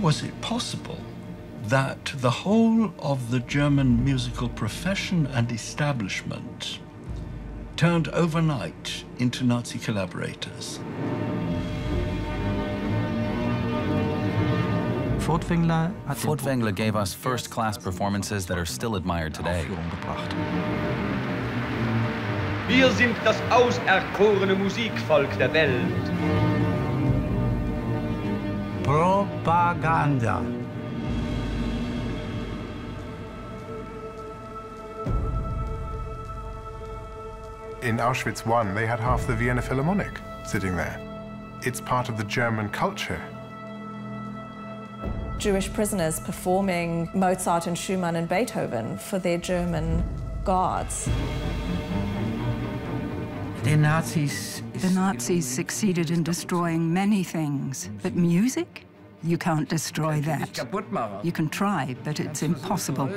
was it possible that the whole of the German musical profession and establishment turned overnight into Nazi collaborators? Furtwängler gave us first-class performances that are still admired today. Wir sind das auserkorene Musikvolk der Welt. Propaganda. In Auschwitz I, they had half the Vienna Philharmonic sitting there. It's part of the German culture. Jewish prisoners performing Mozart and Schumann and Beethoven for their German guards. The Nazis succeeded in destroying many things, but music? You can't destroy that. You can try, but it's impossible.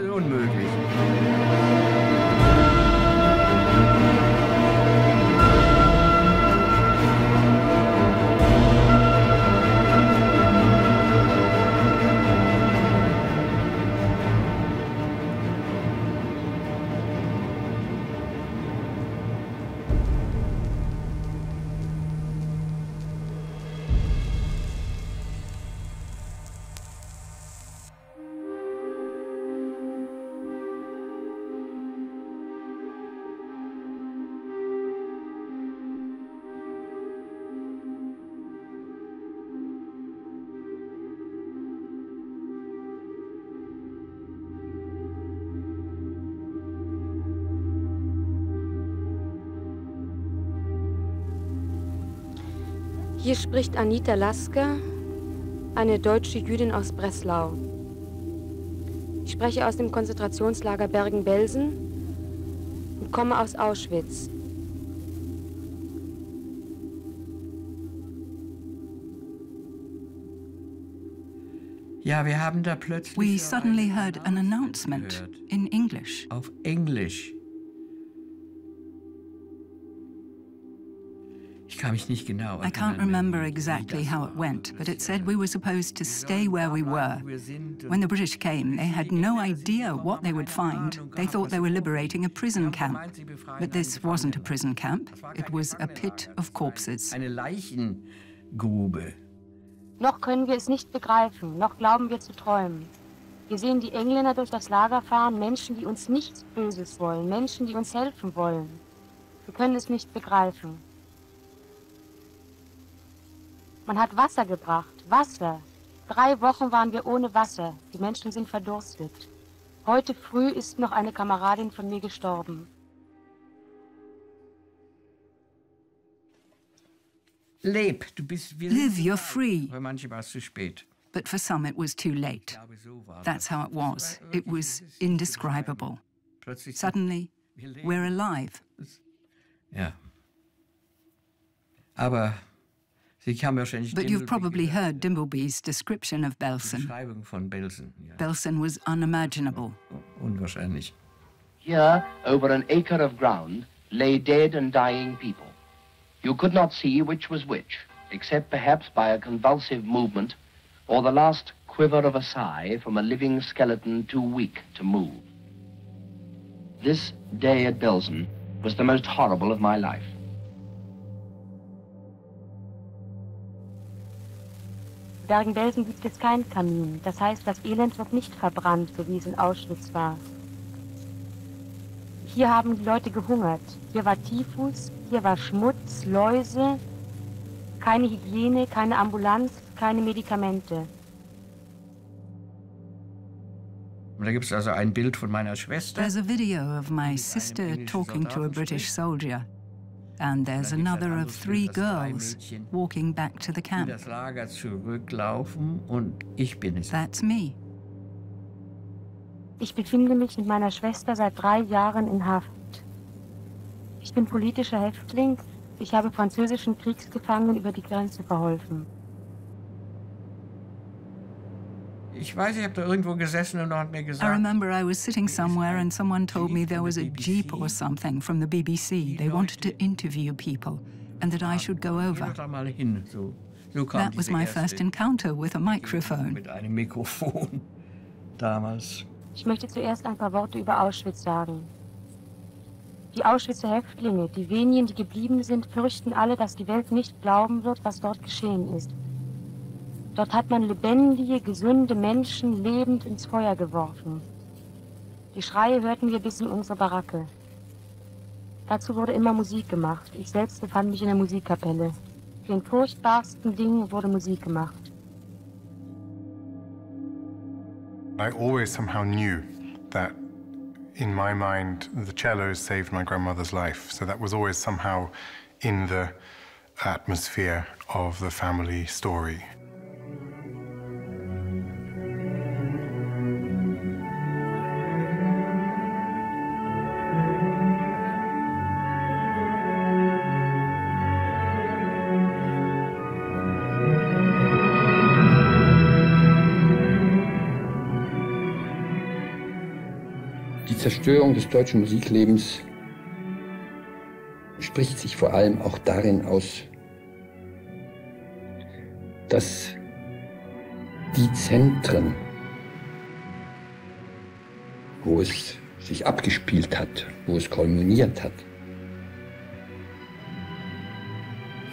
Hier spricht Anita Lasker, eine deutsche Jüdin aus Breslau. Ich spreche aus dem Konzentrationslager Bergen-Belsen und komme aus Auschwitz. We suddenly heard an announcement in English. Auf Englisch. I can't remember exactly how it went, but it said we were supposed to stay where we were. When the British came, they had no idea what they would find. They thought they were liberating a prison camp. But this wasn't a prison camp. It was a pit of corpses. Eine Leichengrube. Noch können wir es nicht begreifen, noch glauben wir zu träumen. Wir sehen die Engländer durch das Lager fahren, Menschen, die uns nichts Böses wollen, Menschen, die uns helfen wollen. Wir können es nicht begreifen. Man hat Wasser gebracht, Wasser. 3 Wochen waren wir ohne Wasser. Die Menschen sind verdurstet. Heute früh ist noch eine Kameradin von mir gestorben. Leb, Live, you're free. Für manche war es zu spät. But for some, it was too late. That's how it was. It was indescribable. Suddenly, we're alive. Ja. Aber But you've probably heard Dimbleby's description of Belsen. Belsen was unimaginable. Unwahrscheinlich. Here, over an acre of ground, lay dead and dying people. You could not see which was which, except perhaps by a convulsive movement or the last quiver of a sigh from a living skeleton too weak to move. This day at Belsen was the most horrible of my life. Bergen-Belsen gibt es keinen Kamin. Das heißt, das Elend wird nicht verbrannt, so wie es in Auschwitz war. Hier haben die Leute gehungert. Hier war Typhus, hier war Schmutz, Läuse, keine Hygiene, keine Ambulanz, keine Medikamente. Da gibt es also ein Bild von meiner Schwester. There's a video of my sister talking to a British soldier. And there's another of 3 girls walking back to the camp. Das Lager zurücklaufen und ich bin es. That's me. Ich befinde mich mit meiner Schwester seit 3 Jahren in Haft. Ich bin politischer Häftling. Ich habe französischen Kriegsgefangenen über die Grenze verholfen. Ich weiß, ich habe da irgendwo gesessen und hat mir gesagt. I remember I was sitting somewhere and someone told me there was a jeep or something from the BBC. They wanted to interview people and that I should go over. Geh doch da mal hin, so. That was my first encounter with a microphone. Mit einem Mikrofon damals. Ich möchte zuerst ein paar Worte über Auschwitz sagen. Die Auschwitzer Häftlinge, die wenigen, die geblieben sind, fürchten alle, dass die Welt nicht glauben wird, was dort geschehen ist. Dort hat man lebendige, gesunde Menschen lebend ins Feuer geworfen. Die Schreie hörten wir bis in unsere Baracke. Dazu wurde immer Musik gemacht. Ich selbst befand mich in der Musikkapelle. Für den furchtbarsten Dingen wurde Musik gemacht. I always somehow knew that in my mind the cello saved my grandmother's life. So that was always somehow in the atmosphere of the family story. Die Zerstörung des deutschen Musiklebens spricht sich vor allem auch darin aus, dass die Zentren, wo es sich abgespielt hat, wo es kulminiert hat,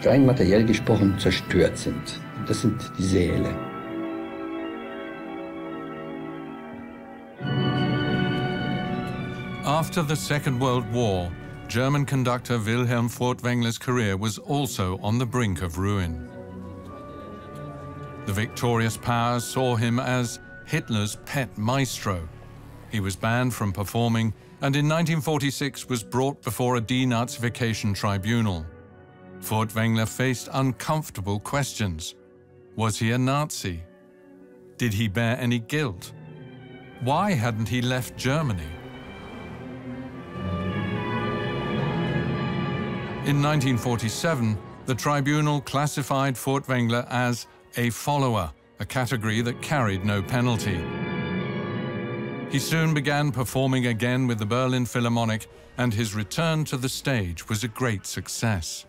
rein materiell gesprochen zerstört sind. Das sind die Säle. After the Second World War, German conductor Wilhelm Furtwängler's career was also on the brink of ruin. The victorious powers saw him as Hitler's pet maestro. He was banned from performing and in 1946 was brought before a denazification tribunal. Furtwängler faced uncomfortable questions. Was he a Nazi? Did he bear any guilt? Why hadn't he left Germany? In 1947, the tribunal classified Furtwängler as a follower, a category that carried no penalty. He soon began performing again with the Berlin Philharmonic, and his return to the stage was a great success.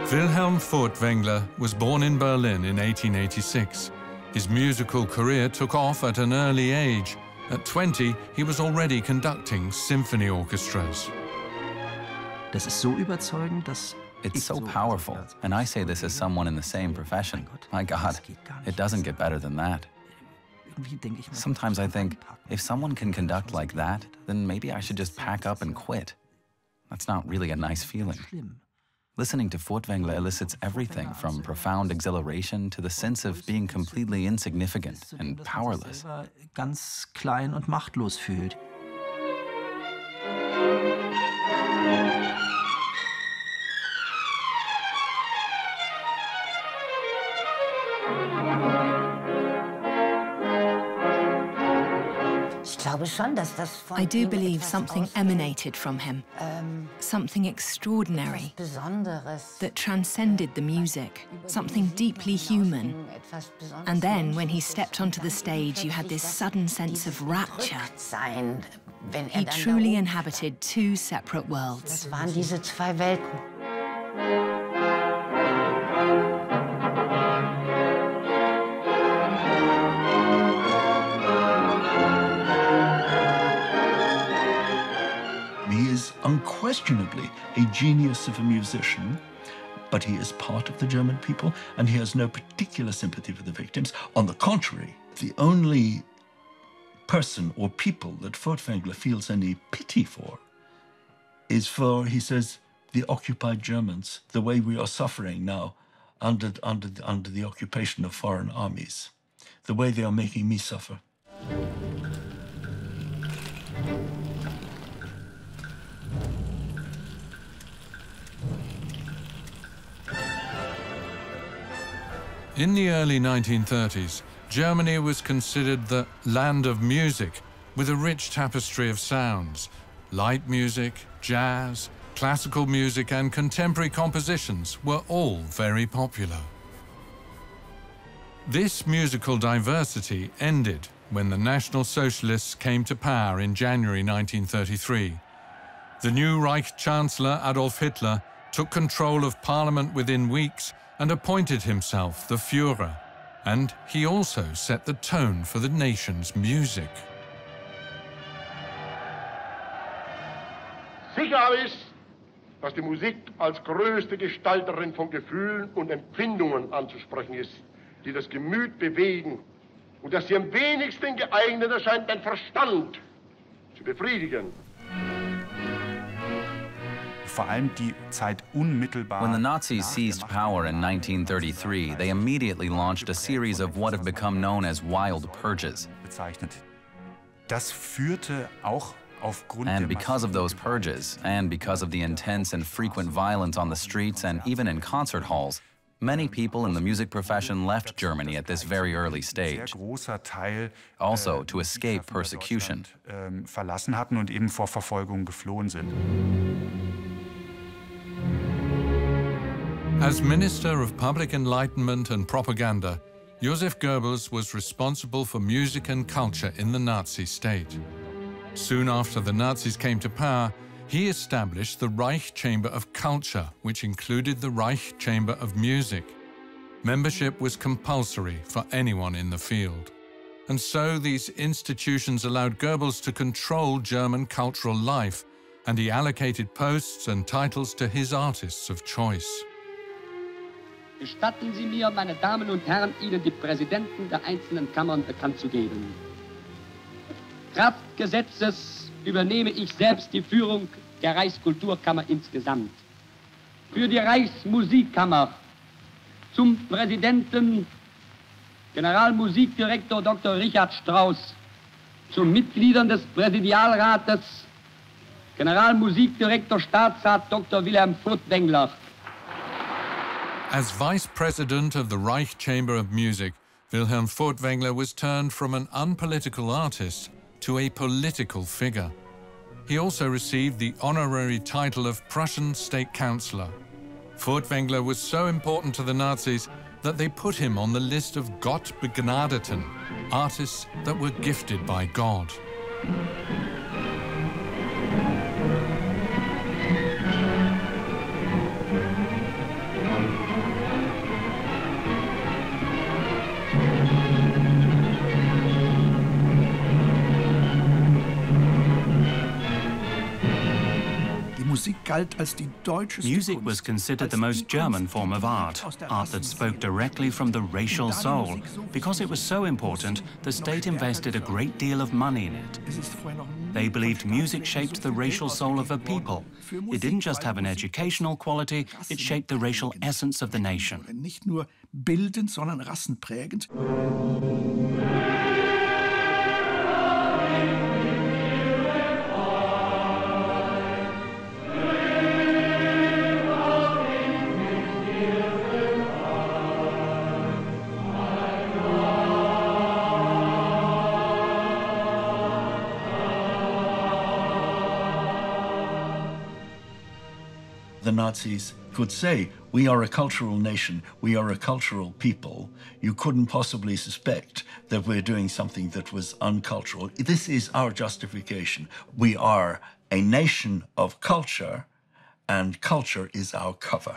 Wilhelm Furtwängler was born in Berlin in 1886. His musical career took off at an early age. At 20, he was already conducting symphony orchestras. Das ist so überzeugend, dass It's so powerful, and I say this as someone in the same profession. My God, it doesn't get better than that. Sometimes I think, if someone can conduct like that, then maybe I should just pack up and quit. That's not really a nice feeling. Listening to Furtwängler elicits everything from profound exhilaration to the sense of being completely insignificant and powerless. Ganz klein und machtlos fühlt. I do believe something emanated from him, something extraordinary, that transcended the music, something deeply human. And then, when he stepped onto the stage, you had this sudden sense of rapture. He truly inhabited two separate worlds. He is unquestionably a genius of a musician, but he is part of the German people, and he has no particular sympathy for the victims. On the contrary, the only person or people that Furtwängler feels any pity for is for, he says, the occupied Germans, the way we are suffering now under the occupation of foreign armies, the way they are making me suffer. In the early 1930s, Germany was considered the land of music, with a rich tapestry of sounds. Light music, jazz, classical music and contemporary compositions were all very popular. This musical diversity ended when the National Socialists came to power in January 1933. The new Reich Chancellor Adolf Hitler took control of parliament within weeks and appointed himself the Führer, and he also set the tone for the nation's music. Sicher ist, dass die Musik als größte Gestalterin von Gefühlen und Empfindungen anzusprechen ist, die das Gemüt bewegen, und dass sie am wenigsten geeignet erscheint, den Verstand zu befriedigen. When the Nazis seized power in 1933, they immediately launched a series of what have become known as wild purges. And because of those purges, and because of the intense and frequent violence on the streets and even in concert halls, many people in the music profession left Germany at this very early stage, also to escape persecution. As Minister of Public Enlightenment and Propaganda, Joseph Goebbels was responsible for music and culture in the Nazi state. Soon after the Nazis came to power, he established the Reich Chamber of Culture, which included the Reich Chamber of Music. Membership was compulsory for anyone in the field. And so these institutions allowed Goebbels to control German cultural life, and he allocated posts and titles to his artists of choice. Gestatten Sie mir, meine Damen und Herren, Ihnen die Präsidenten der einzelnen Kammern bekannt zu geben. Kraft Gesetzes übernehme ich selbst die Führung der Reichskulturkammer insgesamt. Für die Reichsmusikkammer zum Präsidenten Generalmusikdirektor Dr. Richard Strauss, zu Mitgliedern des Präsidialrates Generalmusikdirektor Staatsrat Dr. Wilhelm Furtwängler. As Vice President of the Reich Chamber of Music, Wilhelm Furtwängler was turned from an unpolitical artist to a political figure. He also received the honorary title of Prussian State Councillor. Furtwängler was so important to the Nazis that they put him on the list of Gottbegnadeten, artists that were gifted by God. Music was considered the most German form of art that spoke directly from the racial soul. Because it was so important, the state invested a great deal of money in it. They believed music shaped the racial soul of a people. It didn't just have an educational quality, it shaped the racial essence of the nation. Nicht nur bildend, sondern rassenprägend. The Nazis could say, we are a cultural nation, we are a cultural people. You couldn't possibly suspect that we're doing something that was uncultural. This is our justification. We are a nation of culture, and culture is our cover.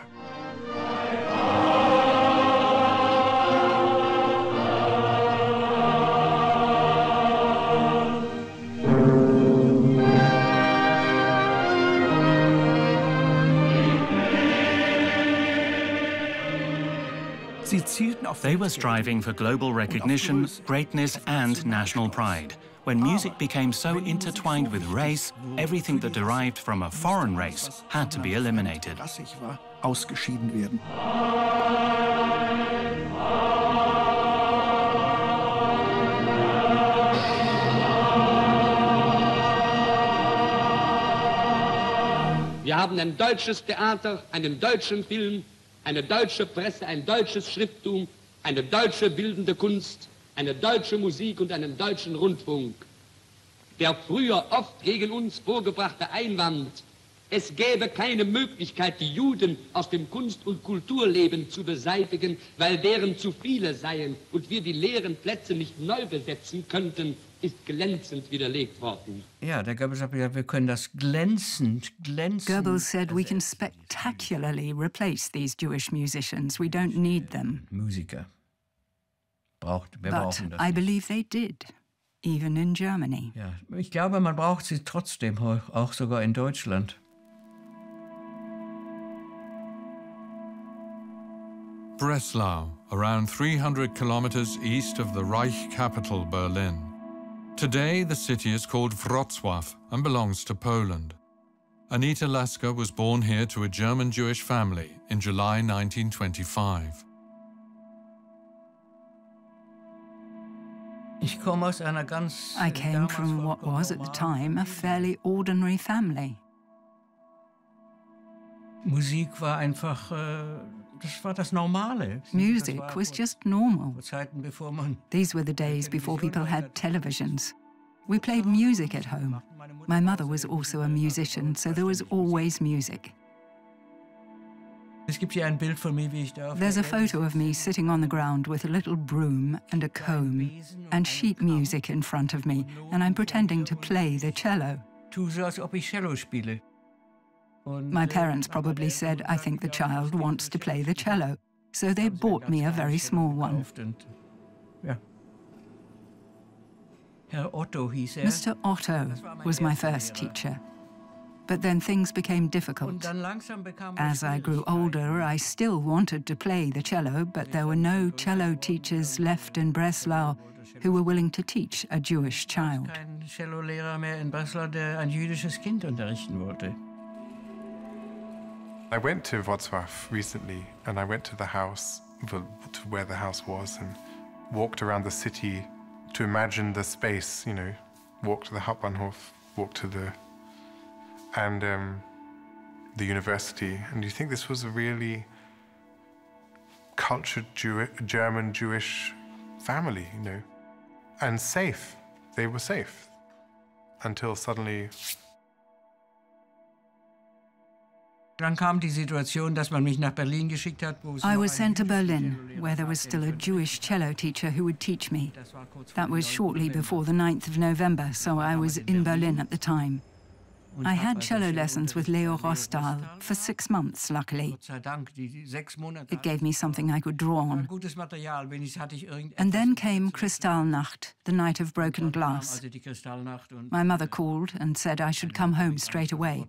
They were striving for global recognition, greatness, and national pride. when music became so intertwined with race, everything that derived from a foreign race had to be eliminated. Ausgeschieden werden. Wir haben ein deutsches Theater, einen deutschen Film, eine deutsche Presse, ein deutsches Schrifttum, eine deutsche bildende Kunst, eine deutsche Musik und einen deutschen Rundfunk. Der früher oft gegen uns vorgebrachte Einwand, es gäbe keine Möglichkeit, die Juden aus dem Kunst- und Kulturleben zu beseitigen, weil deren zu viele seien und wir die leeren Plätze nicht neu besetzen könnten, ist glänzend widerlegt worden. Ja, der Goebbels hat gesagt, wir können das glänzend. Goebbels said we can spectacularly replace these Jewish musicians. We don't need them. Musiker. Wir But brauchen das I nicht. believe they did, even in Germany. Ja, ich glaube, man braucht sie trotzdem, auch sogar in Deutschland. Breslau, around 300 kilometers east of the Reich capital, Berlin. Today, the city is called Wrocław and belongs to Poland. Anita Lasker was born here to a German Jewish family in July 1925. I came from what was, at the time, a fairly ordinary family. Musik war einfach, das war das Normale. Music was just normal. Zeiten, bevor man These were the days before people had televisions. We played music at home. My mother was also a musician, so there was always music. Es gibt hier ein Bild von mir, wie ich da auf There's a photo of me sitting on the ground with a little broom and a comb and sheet music in front of me, and I'm pretending to play the cello. Tu so, als ob ich Cello spiele. My parents probably said, I think the child wants to play the cello, so they bought me a very small one. Ja. Herr Otto hieß er. Mr. Otto was my first teacher. But then things became difficult. As I grew older, I still wanted to play the cello, but there were no cello teachers left in Breslau who were willing to teach a Jewish child. Kein Cellolehrer mehr in Breslau, der ein jüdisches Kind unterrichten wollte. I went to Wrocław recently, and I went to the house, to where the house was, and walked around the city to imagine the space, you know, walk to the Hauptbahnhof, walk to the university. And you think this was a really cultured German Jewish family, you know, and safe. They were safe until suddenly. Dann kam die Situation, dass man mich nach Berlin geschickt hat, wo es I was sent to Berlin, where there was still a Jewish cello teacher who would teach me. That was shortly before the 9th of November, so I was in Berlin at the time. I had cello lessons with Leo Rostal for 6 months, luckily. It gave me something I could draw on. And then came Kristallnacht, the night of broken glass. My mother called and said I should come home straight away.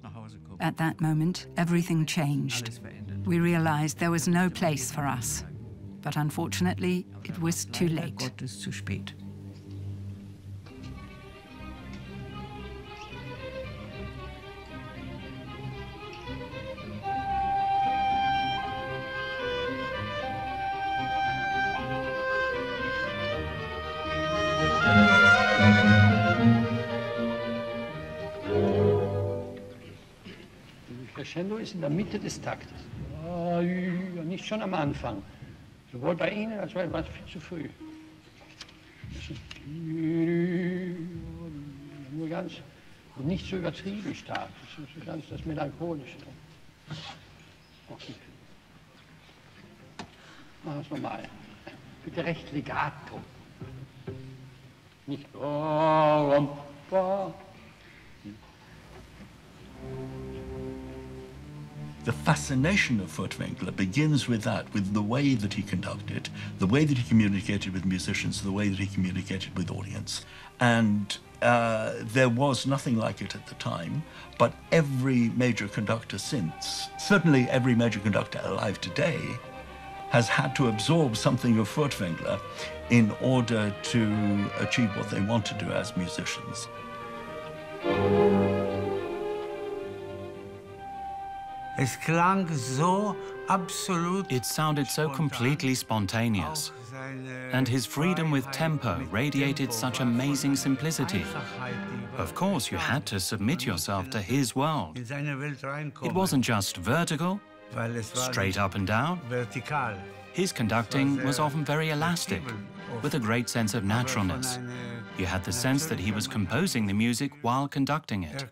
At that moment, everything changed. We realized there was no place for us. But unfortunately, it was too late. Crescendo ist in der Mitte des Taktes. Nicht schon am Anfang. Sowohl bei Ihnen als auch bei viel zu früh. Nur ganz, und nicht so übertrieben stark. Das ist ganz das Melancholische. Okay. Machen wir es nochmal. Bitte recht legato. Nicht. The fascination of Furtwängler begins with that, with the way that he conducted, the way that he communicated with musicians, the way that he communicated with audience. And there was nothing like it at the time, but every major conductor since, certainly every major conductor alive today, has had to absorb something of Furtwängler in order to achieve what they want to do as musicians. It sounded so completely spontaneous, and his freedom with tempo radiated such amazing simplicity. Of course, you had to submit yourself to his world. It wasn't just vertical, straight up and down. His conducting was often very elastic, with a great sense of naturalness. You had the sense that he was composing the music while conducting it.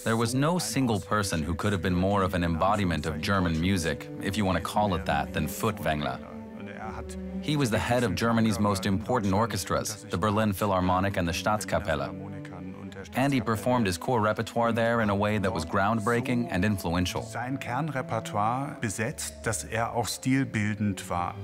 There was no single person who could have been more of an embodiment of German music, if you want to call it that, than Furtwängler. He was the head of Germany's most important orchestras, the Berlin Philharmonic and the Staatskapelle. And he performed his core repertoire there in a way that was groundbreaking and influential. Sein Kernrepertoire besetzt, dass auch stilbildend war.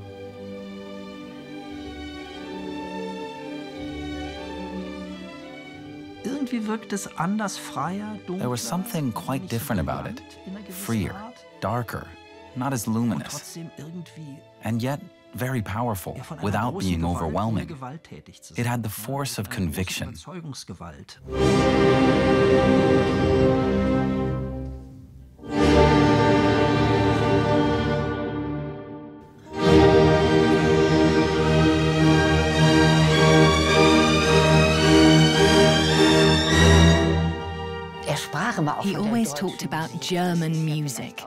There was something quite different about it. Freer, darker, not as luminous, and yet very powerful, without being overwhelming. It had the force of conviction. He always talked about German music.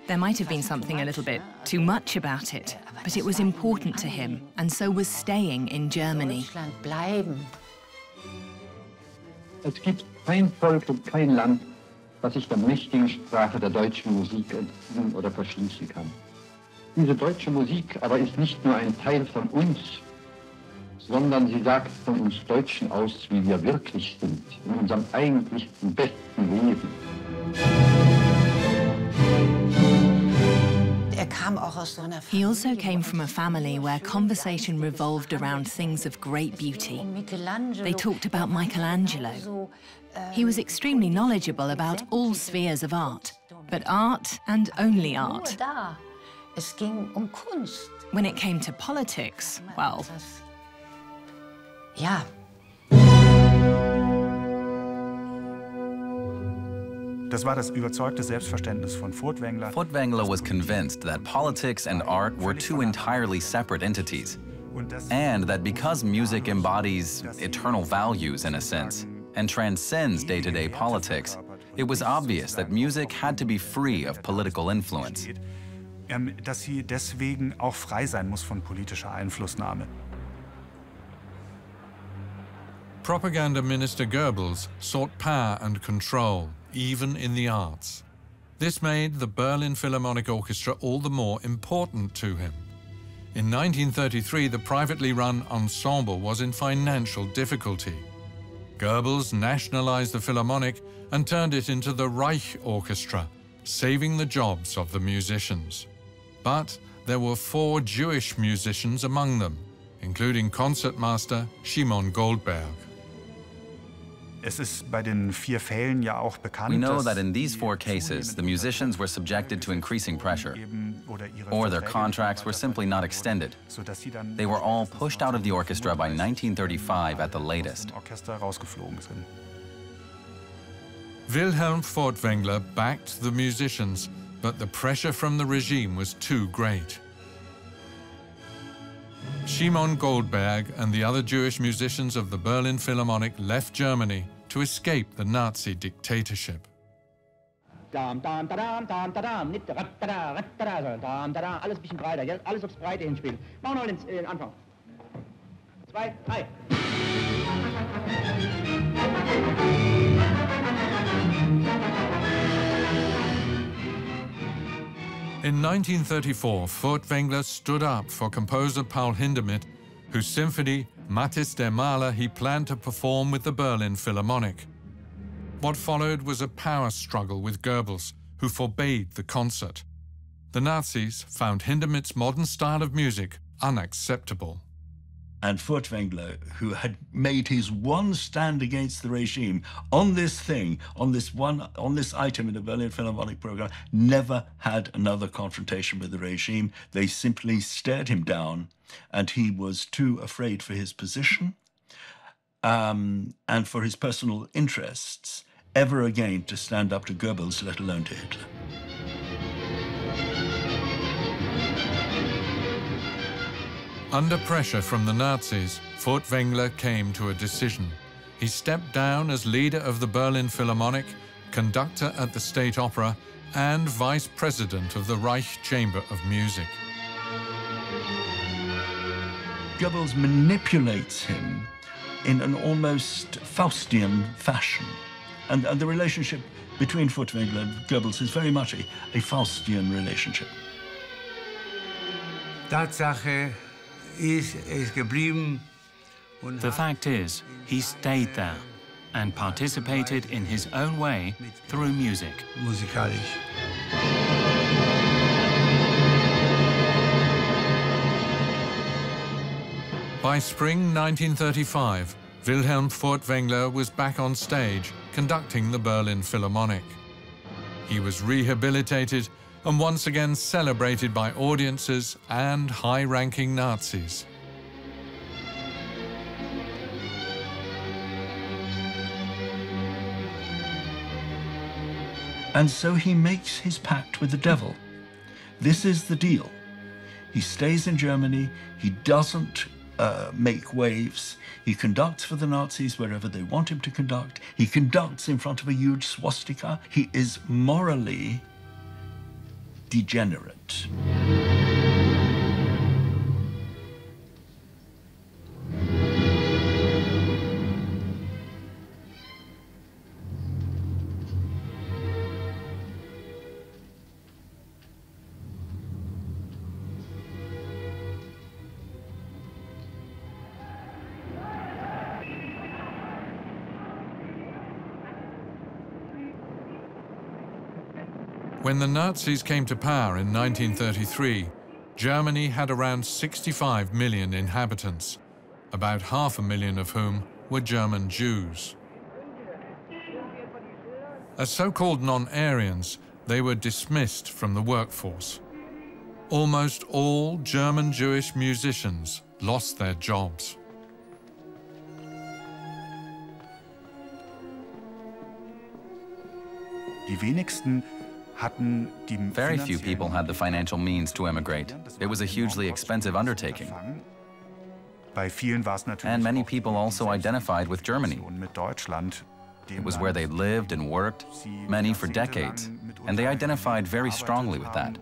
There might have been something a little bit too much about it, but it was important to him, and so was staying in Germany. Es gibt kein Volk und kein Land, das sich der mächtigen Sprache der deutschen Musik entziehen oder verschließen kann. Diese deutsche Musik aber ist nicht nur ein Teil von uns, sondern sie sagt von uns Deutschen aus, wie wir wirklich sind, in unserem eigentlichsten, besten Leben. He also came from a family where conversation revolved around things of great beauty. They talked about Michelangelo. He was extremely knowledgeable about all spheres of art, but art and only art. When it came to politics, well, ja. Das war das überzeugte Selbstverständnis von Furtwängler. Furtwängler was convinced that politics and art were two entirely separate entities, and that because music embodies eternal values in a sense, and transcends day-to-day politics, it was obvious that music had to be free of political influence. Dass sie deswegen auch frei sein muss von politischer Einflussnahme. Propaganda Minister Goebbels sought power and control, even in the arts. This made the Berlin Philharmonic Orchestra all the more important to him. In 1933, the privately run ensemble was in financial difficulty. Goebbels nationalized the Philharmonic and turned it into the Reich Orchestra, saving the jobs of the musicians. But there were 4 Jewish musicians among them, including concertmaster Szymon Goldberg. Es ist bei den 4 Fällen ja auch bekannt, we know that in these 4 cases, the musicians were subjected to increasing pressure, or their contracts were simply not extended. They were all pushed out of the orchestra by 1935 at the latest. Wilhelm Furtwängler backed the musicians, but the pressure from the regime was too great. Szymon Goldberg and the other Jewish musicians of the Berlin Philharmonic left Germany to escape the Nazi dictatorship. Alles ein bisschen breiter, ja? Alles aufs Breite hinspielen. Machen wir den Anfang. 2, 3. In 1934, Furtwängler stood up for composer Paul Hindemith, whose symphony, Mattis der Maler, he planned to perform with the Berlin Philharmonic. What followed was a power struggle with Goebbels, who forbade the concert. The Nazis found Hindemith's modern style of music unacceptable. And Furtwängler, who had made his one stand against the regime on this thing, on this item in the Berlin Philharmonic program, never had another confrontation with the regime. They simply stared him down, and he was too afraid for his position and for his personal interests ever again to stand up to Goebbels, let alone to Hitler. Under pressure from the Nazis, Furtwängler came to a decision. He stepped down as leader of the Berlin Philharmonic, conductor at the State Opera, and vice president of the Reich Chamber of Music. Goebbels manipulates him in an almost Faustian fashion. And the relationship between Furtwängler and Goebbels is very much a Faustian relationship. Tatsache ist es geblieben. The fact is, he stayed there and participated in his own way through music. Musikalisch. By spring 1935, Wilhelm Furtwängler was back on stage conducting the Berlin Philharmonic. He was rehabilitated and once again celebrated by audiences and high-ranking Nazis. And so he makes his pact with the devil. This is the deal. He stays in Germany, he doesn't make waves. He conducts for the Nazis wherever they want him to conduct. He conducts in front of a huge swastika. He is morally degenerate. When the Nazis came to power in 1933, Germany had around 65 million inhabitants, about 500,000 of whom were German Jews. As so-called non-Aryans, they were dismissed from the workforce. Almost all German Jewish musicians lost their jobs. Die wenigsten Very few people had the financial means to emigrate. It was a hugely expensive undertaking. And many people also identified with Germany. It was where they lived and worked, many for decades, and they identified very strongly with that.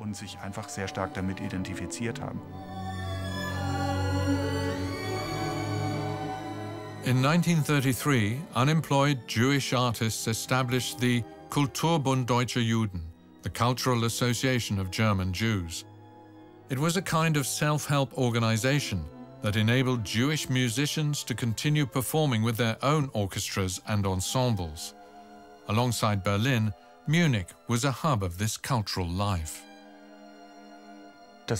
In 1933, unemployed Jewish artists established the Kulturbund Deutscher Juden, the Cultural Association of German Jews. It was a kind of self-help organization that enabled Jewish musicians to continue performing with their own orchestras and ensembles. Alongside Berlin, Munich was a hub of this cultural life. The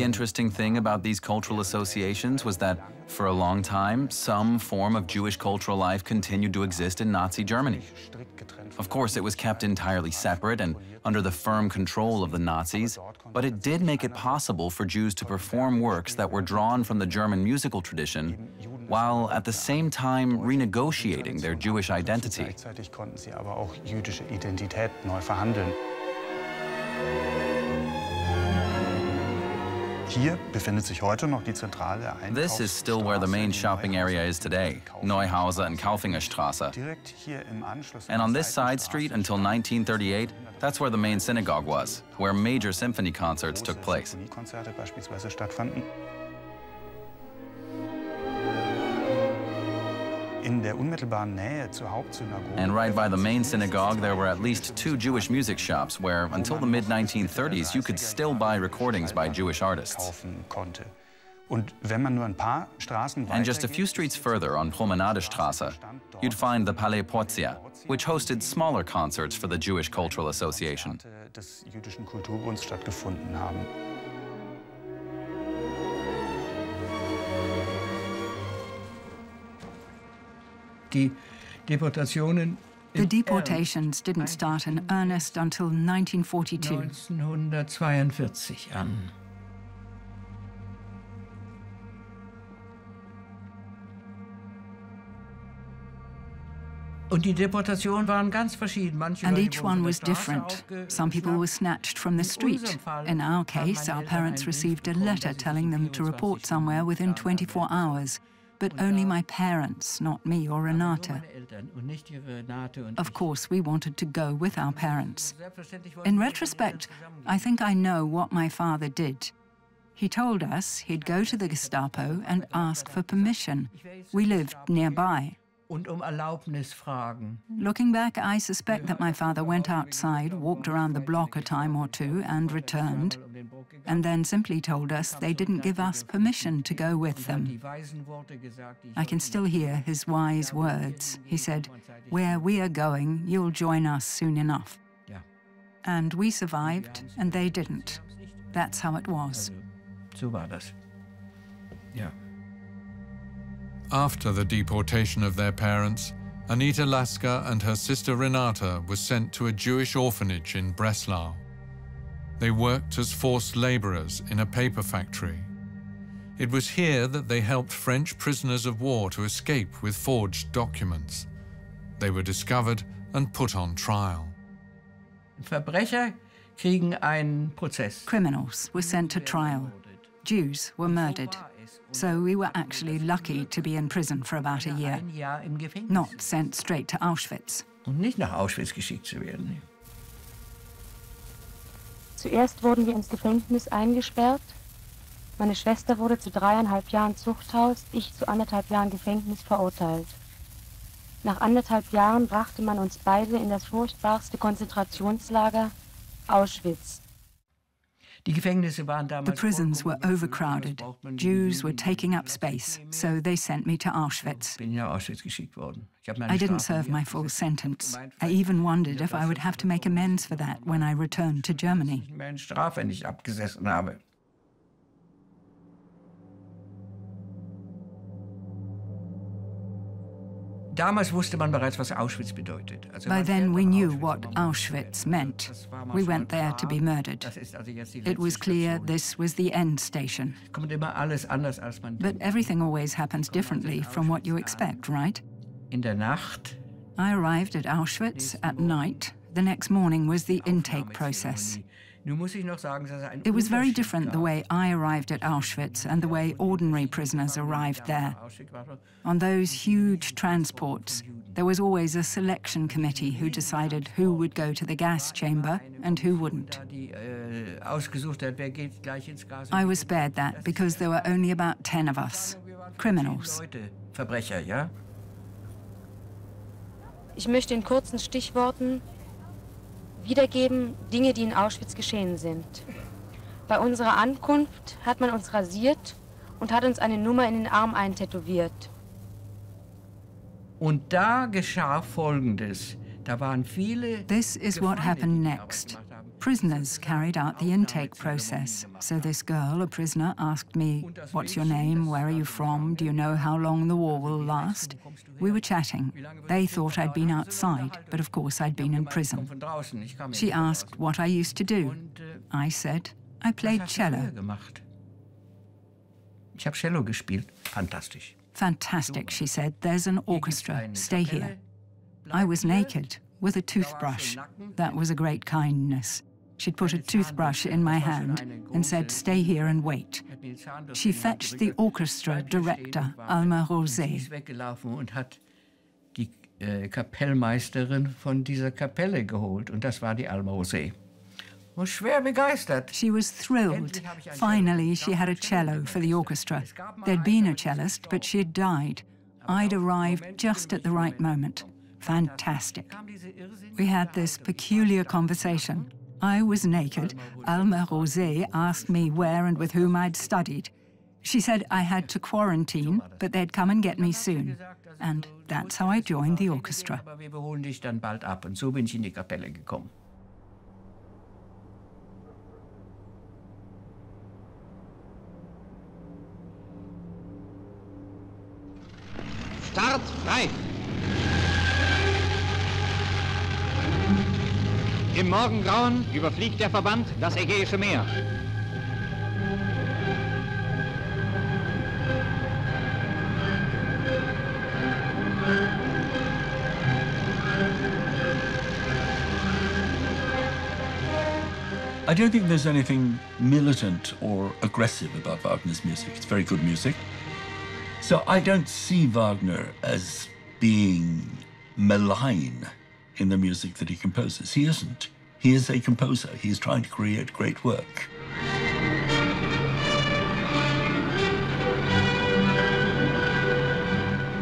interesting thing about these cultural associations was that, for a long time, some form of Jewish cultural life continued to exist in Nazi Germany. Of course, it was kept entirely separate and under the firm control of the Nazis, but it did make it possible for Jews to perform works that were drawn from the German musical tradition, while at the same time renegotiating their Jewish identity. This is still where the main shopping area is today, Neuhauser and Kaufingerstraße. And on this side street until 1938, that's where the main synagogue was, where major symphony concerts took place. And right by the main synagogue, there were at least 2 Jewish music shops where, until the mid-1930s, you could still buy recordings by Jewish artists. And just a few streets further, on Promenadestraße, you'd find the Palais Portia, which hosted smaller concerts for the Jewish Cultural Association. Die Deportationen The deportations didn't start in earnest until 1942. 1942 an. Und die Deportationen waren ganz verschieden. And each one was different. Some people were snatched from the street. In our case, our parents received a letter telling them to report somewhere within 24 hours. But only my parents, not me or Renate. Of course, we wanted to go with our parents. In retrospect, I think I know what my father did. He told us he'd go to the Gestapo and ask for permission. We lived nearby. Und Erlaubnis fragen. Looking back, I suspect that my father went outside, walked around the block a time or two, and returned, and then simply told us they didn't give us permission to go with them. I can still hear his wise words. He said, "Where we are going, you'll join us soon enough." And we survived, and they didn't. That's how it was. So war das. Ja. After the deportation of their parents, Anita Lasker and her sister Renata were sent to a Jewish orphanage in Breslau. They worked as forced laborers in a paper factory. It was here that they helped French prisoners of war to escape with forged documents. They were discovered and put on trial. Verbrecher kriegen einen Prozess. Criminals were sent to trial. Jews were murdered. So we were actually lucky to be in prison for about a year, not sent straight to Auschwitz. Und nicht nach Auschwitz geschickt zu werden. Zuerst wurden wir ins Gefängnis eingesperrt. Meine Schwester wurde zu 3,5 Jahren Zuchthaus, ich zu 1,5 Jahren Gefängnis verurteilt. Nach 1,5 Jahren brachte man uns beide in das furchtbarste Konzentrationslager, Auschwitz. The prisons were overcrowded. Jews were taking up space, so they sent me to Auschwitz. I didn't serve my full sentence. I even wondered if I would have to make amends for that when I returned to Germany. Damals wusste man bereits, was Auschwitz bedeutet. By then we knew what Auschwitz meant. We went there to be murdered. It was clear this was the end station. But everything always happens differently from what you expect, right? In der Nacht. I arrived at Auschwitz at night. The next morning was the intake process. It was very different the way I arrived at Auschwitz and the way ordinary prisoners arrived there. On those huge transports, there was always a selection committee who decided who would go to the gas chamber and who wouldn't. I was spared that because there were only about 10 of us, criminals. Ich möchte in kurzen Stichworten wiedergeben Dinge, die in Auschwitz geschehen sind. Bei unserer Ankunft hat man uns rasiert und hat uns eine Nummer in den Arm eintätowiert. Und da geschah Folgendes. Da waren viele. This is what happened next. Prisoners carried out the intake process. So this girl, a prisoner, asked me, "What's your name? Where are you from? Do you know how long the war will last?" We were chatting. They thought I'd been outside, but of course I'd been in prison. She asked what I used to do. I said, I played cello. Ich habe Cello gespielt. Fantastisch. Fantastic, she said. There's an orchestra. Stay here. I was naked, with a toothbrush. That was a great kindness. She'd put a toothbrush in my hand and said, "Stay here and wait." She fetched the orchestra director, Alma Rosé. Und hat die Kapellmeisterin von dieser Kapelle geholt. Und das war die Alma Rosé. Und schwer begeistert. She was thrilled. Finally, she had a cello for the orchestra. There'd been a cellist, but she had died. I'd arrived just at the right moment. Fantastic. We had this peculiar conversation. I was naked. Alma Rosé asked me where and with whom I'd studied. She said I had to quarantine, but they'd come and get me soon. And that's how I joined the orchestra. Aber wir holen dich dann bald ab. Und so bin ich in die Kapelle gekommen. Start frei! Im Morgengrauen überfliegt der Verband das Ägäische Meer. I don't think there's anything militant or aggressive about Wagner's music. It's very good music. So I don't see Wagner as being malign in the music that he composes. He isn't. He is a composer. He is trying to create great work.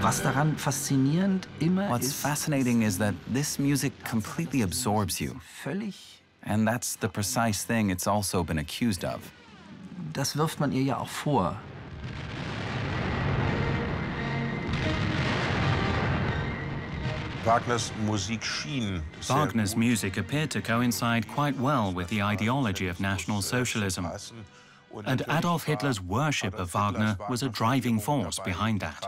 Was daran faszinierend immer What's fascinating is that this music completely absorbs you. Völlig. And that's the precise thing it's also been accused of. Das wirft man ihr ja auch vor. Wagner's music appeared to coincide quite well with the ideology of National Socialism. And Adolf Hitler's worship of Wagner was a driving force behind that.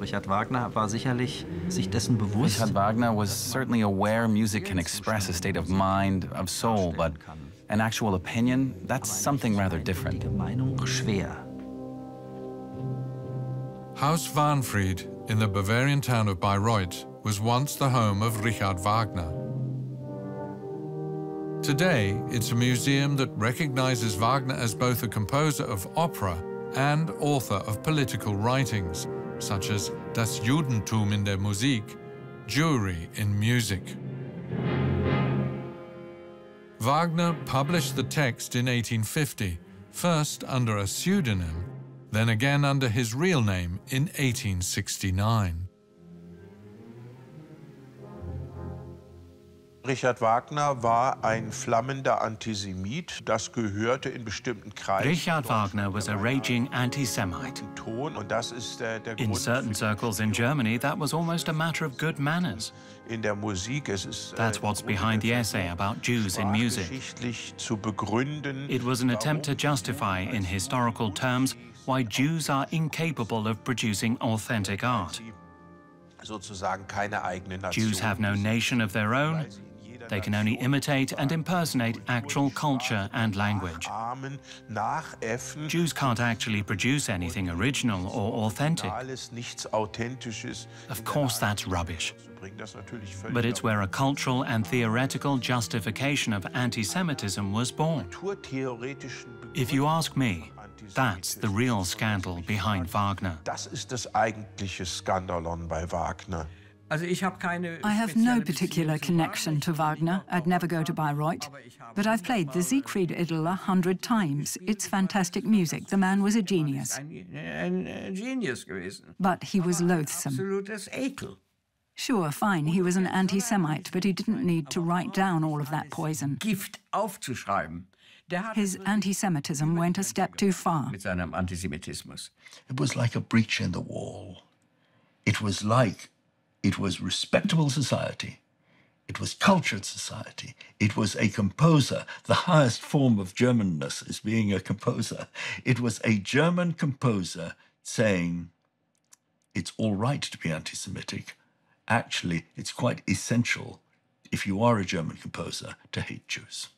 Richard Wagner war sicherlich sich dessen bewusst. Richard Wagner was certainly aware music can express a state of mind, of soul, but an actual opinion, that's something rather different. Meinung schwer. Haus Wahnfried in the Bavarian town of Bayreuth was once the home of Richard Wagner. Today, it's a museum that recognizes Wagner as both a composer of opera and author of political writings, such as Das Judentum in der Musik, Jewry in Music. Wagner published the text in 1850, first under a pseudonym, then again under his real name in 1869. Richard Wagner war ein flammender Antisemit, das gehörte in bestimmten Kreisen. Richard Wagner was a raging anti-Semite. In certain circles in Germany, that was almost a matter of good manners. That's what's behind the essay about Jews in music. It was an attempt to justify, in historical terms, why Jews are incapable of producing authentic art. Jews have no nation of their own. They can only imitate and impersonate actual culture and language. Jews can't actually produce anything original or authentic. Of course, that's rubbish. But it's where a cultural and theoretical justification of anti-Semitism was born. If you ask me, that's the real scandal behind Wagner. Das ist das eigentliche Skandalon bei Wagner. I have no particular connection to Wagner. I'd never go to Bayreuth. But I've played the Siegfried Idyll 100 times. It's fantastic music. The man was a genius. But he was loathsome. Sure, fine, he was an anti-Semite, but he didn't need to write down all of that poison. His anti-Semitism went a step too far. It was like a breach in the wall. It was respectable society. It was cultured society. It was a composer. The highest form of Germanness is being a composer. It was a German composer saying, it's all right to be anti-Semitic. Actually, it's quite essential, if you are a German composer, to hate Jews.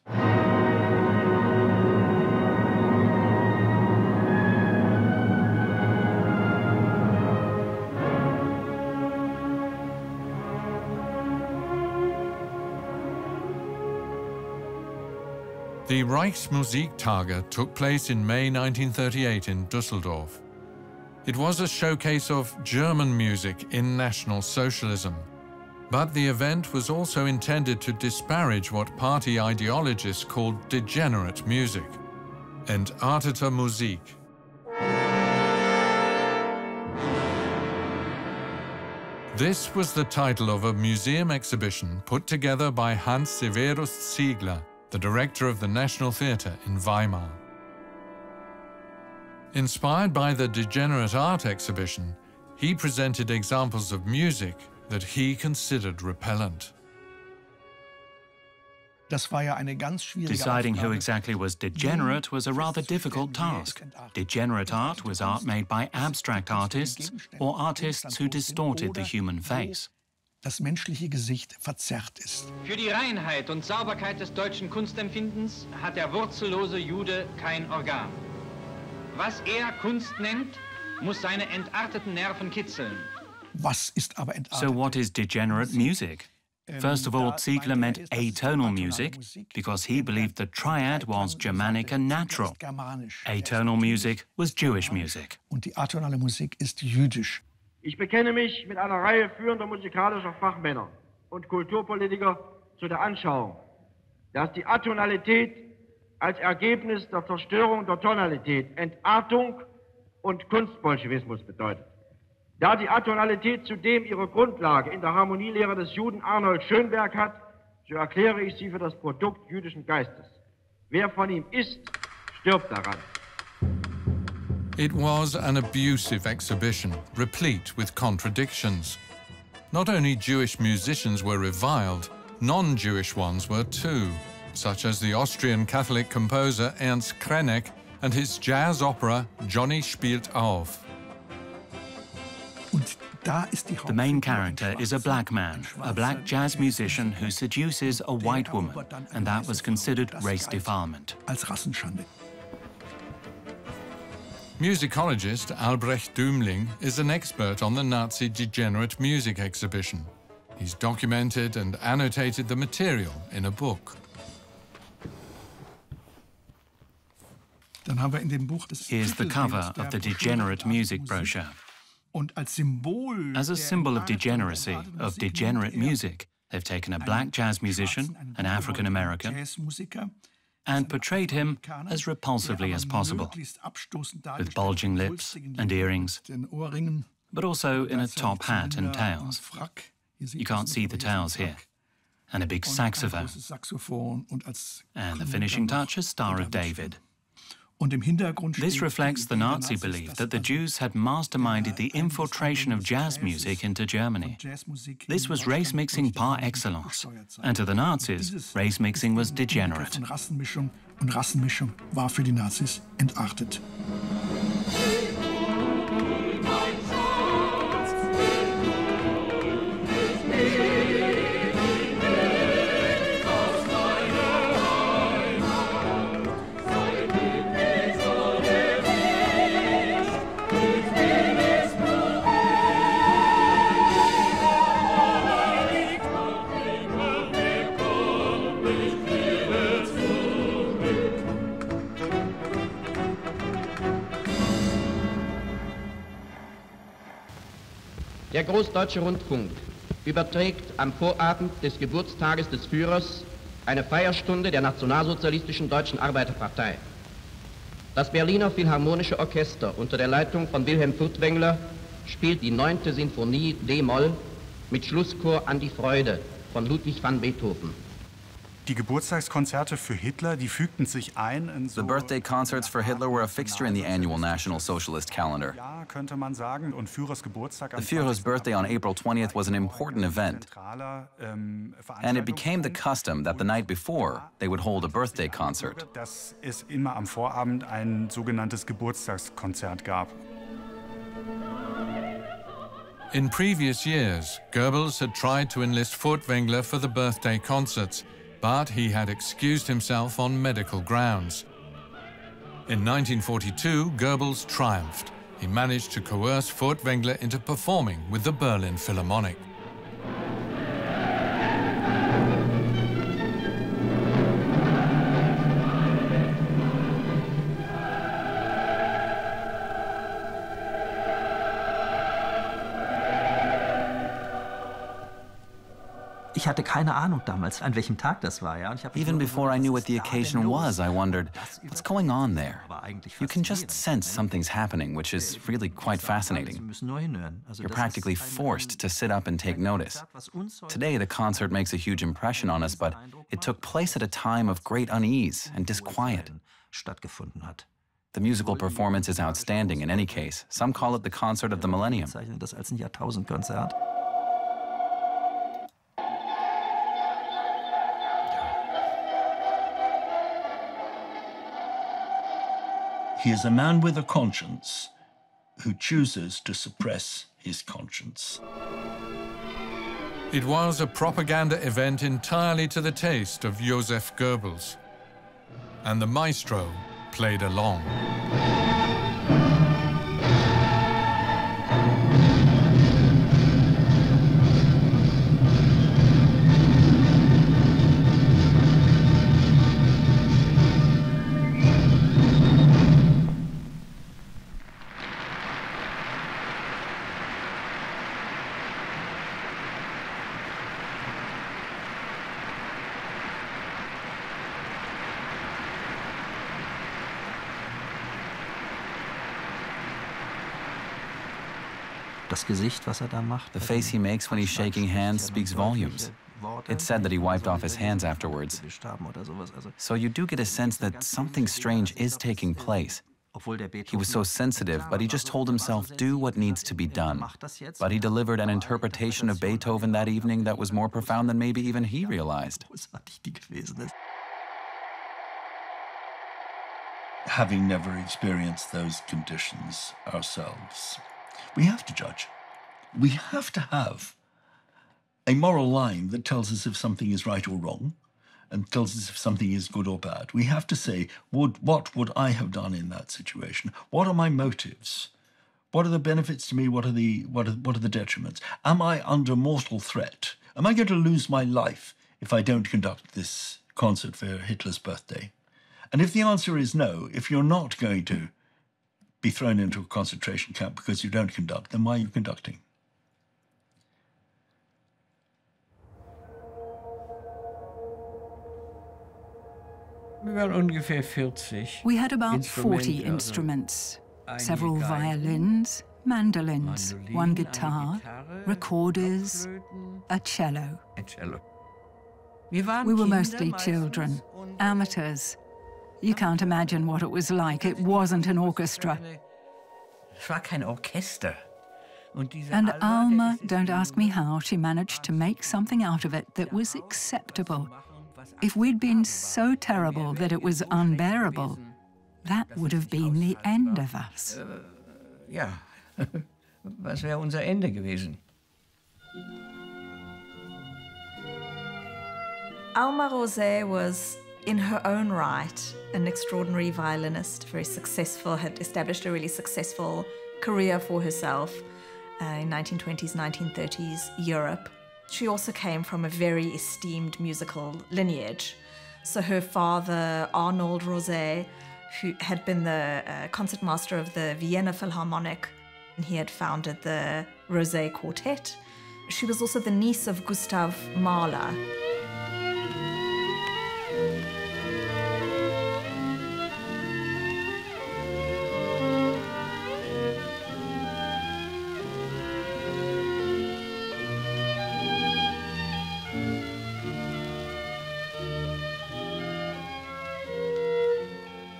The Reichsmusiktage took place in May 1938 in Düsseldorf. It was a showcase of German music in National Socialism. But the event was also intended to disparage what party ideologists called degenerate music, entartete Musik. This was the title of a museum exhibition put together by Hans Severus Ziegler, the director of the National Theatre in Weimar. Inspired by the Degenerate Art exhibition, he presented examples of music that he considered repellent. Deciding who exactly was degenerate was a rather difficult task. Degenerate art was art made by abstract artists or artists who distorted the human face. Das menschliche Gesicht verzerrt ist. Für die Reinheit und Sauberkeit des deutschen Kunstempfindens hat der wurzellose Jude kein Organ. Was er Kunst nennt, muss seine entarteten Nerven kitzeln. Was ist aber entartet? So what is degenerate music? First of all, Ziegler meant atonal music because he believed the triad was Germanic and natural. Atonal music was Jewish music. Und die atonale Musik ist jüdisch. Ich bekenne mich mit einer Reihe führender musikalischer Fachmänner und Kulturpolitiker zu der Anschauung, dass die Atonalität als Ergebnis der Zerstörung der Tonalität Entartung und Kunstbolschewismus bedeutet. Da die Atonalität zudem ihre Grundlage in der Harmonielehre des Juden Arnold Schönberg hat, so erkläre ich sie für das Produkt jüdischen Geistes. Wer von ihm isst, stirbt daran. It was an abusive exhibition, replete with contradictions. Not only Jewish musicians were reviled, non-Jewish ones were too, such as the Austrian Catholic composer Ernst Krenek and his jazz opera Johnny spielt auf. The main character is a black man, a black jazz musician who seduces a white woman, and that was considered race defilement. Musicologist Albrecht Dümling is an expert on the Nazi degenerate music exhibition. He's documented and annotated the material in a book. Here's the cover of the degenerate music brochure. As a symbol of degeneracy, of degenerate music, they've taken a black jazz musician, an African-American, and portrayed him as repulsively as possible, with bulging lips and earrings, but also in a top hat and tails. You can't see the tails here. And a big saxophone. And the finishing touch, a Star of David. This reflects the Nazi belief that the Jews had masterminded the infiltration of jazz music into Germany. This was race mixing par excellence, and to the Nazis, race mixing was degenerate. Und Rassenmischung war für die Nazis entartet. Der Großdeutsche Rundfunk überträgt am Vorabend des Geburtstages des Führers eine Feierstunde der Nationalsozialistischen Deutschen Arbeiterpartei. Das Berliner Philharmonische Orchester unter der Leitung von Wilhelm Furtwängler spielt die 9. Sinfonie D-Moll mit Schlusschor An die Freude von Ludwig van Beethoven. Die Geburtstagskonzerte für Hitler, die fügten sich ein in so... The birthday concerts for Hitler were a fixture in the annual National Socialist calendar. Ja, könnte man sagen. Und Führers Geburtstag am The Führer's birthday on April 20th was an important event. And it became the custom that the night before they would hold a birthday concert. Dass es immer am Vorabend ein sogenanntes Geburtstagskonzert gab. In previous years, Goebbels had tried to enlist Furtwängler for the birthday concerts, but he had excused himself on medical grounds. In 1942, Goebbels triumphed. He managed to coerce Furtwängler into performing with the Berlin Philharmonic. Ich hatte keine Ahnung damals, an welchem Tag das war. Ja? Even before I knew what the occasion was, I wondered, what's going on there? You can just sense something's happening, which is really quite fascinating. You're practically forced to sit up and take notice. Today, the concert makes a huge impression on us, but it took place at a time of great unease and disquiet. The musical performance is outstanding in any case. Some call it the concert of the millennium. He is a man with a conscience who chooses to suppress his conscience. It was a propaganda event entirely to the taste of Joseph Goebbels, and the maestro played along. Das Gesicht, was da macht. The face he makes when he's shaking hands speaks volumes. It's said that he wiped off his hands afterwards. So you do get a sense that something strange is taking place. He was so sensitive, but he just told himself, do what needs to be done. But he delivered an interpretation of Beethoven that evening that was more profound than maybe even he realized. Having never experienced those conditions ourselves, we have to judge. We have to have a moral line that tells us if something is right or wrong, and tells us if something is good or bad. We have to say, what would I have done in that situation? What are my motives? What are the benefits to me? What are the detriments? Am I under mortal threat? Am I going to lose my life if I don't conduct this concert for Hitler's birthday? And if the answer is no, if you're not going to be thrown into a concentration camp because you don't conduct, then why are you conducting? We had about 40 instruments, several violins, mandolins, one guitar, recorders, a cello. We were mostly children, amateurs. You can't imagine what it was like. It wasn't an orchestra. And Alma, don't ask me how, she managed to make something out of it that was acceptable. If we'd been so terrible that it was unbearable, that would have been the end of us. Ja, was wäre unser Ende gewesen? Alma Rosé was, in her own right, an extraordinary violinist, very successful, had established a really successful career for herself in 1920s, 1930s Europe. She also came from a very esteemed musical lineage. So her father, Arnold Rosé, who had been the concertmaster of the Vienna Philharmonic, and he had founded the Rosé Quartet. She was also the niece of Gustav Mahler.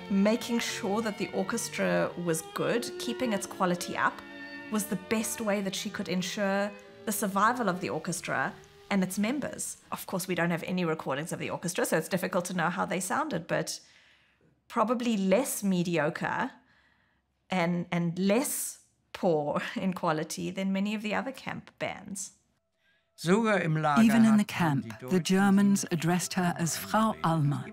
Making sure that the orchestra was good, keeping its quality up, was the best way that she could ensure the survival of the orchestra and its members. Of course, we don't have any recordings of the orchestra, so it's difficult to know how they sounded, but probably less mediocre and less poor in quality than many of the other camp bands. Even in the camp, the Germans addressed her as Frau Alma.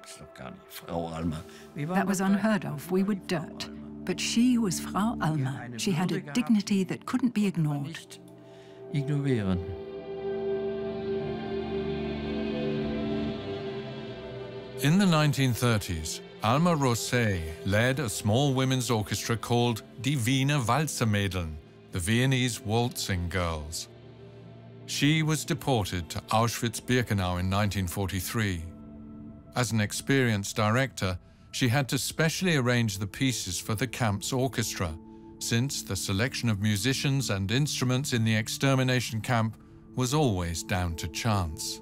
That was unheard of. We were dirt. But she was Frau Alma. She had a dignity that couldn't be ignored. In the 1930s, Alma Rosé led a small women's orchestra called Die Wiener Walzermädeln, the Viennese Waltzing Girls. She was deported to Auschwitz-Birkenau in 1943. As an experienced director, she had to specially arrange the pieces for the camp's orchestra, since the selection of musicians and instruments in the extermination camp was always down to chance.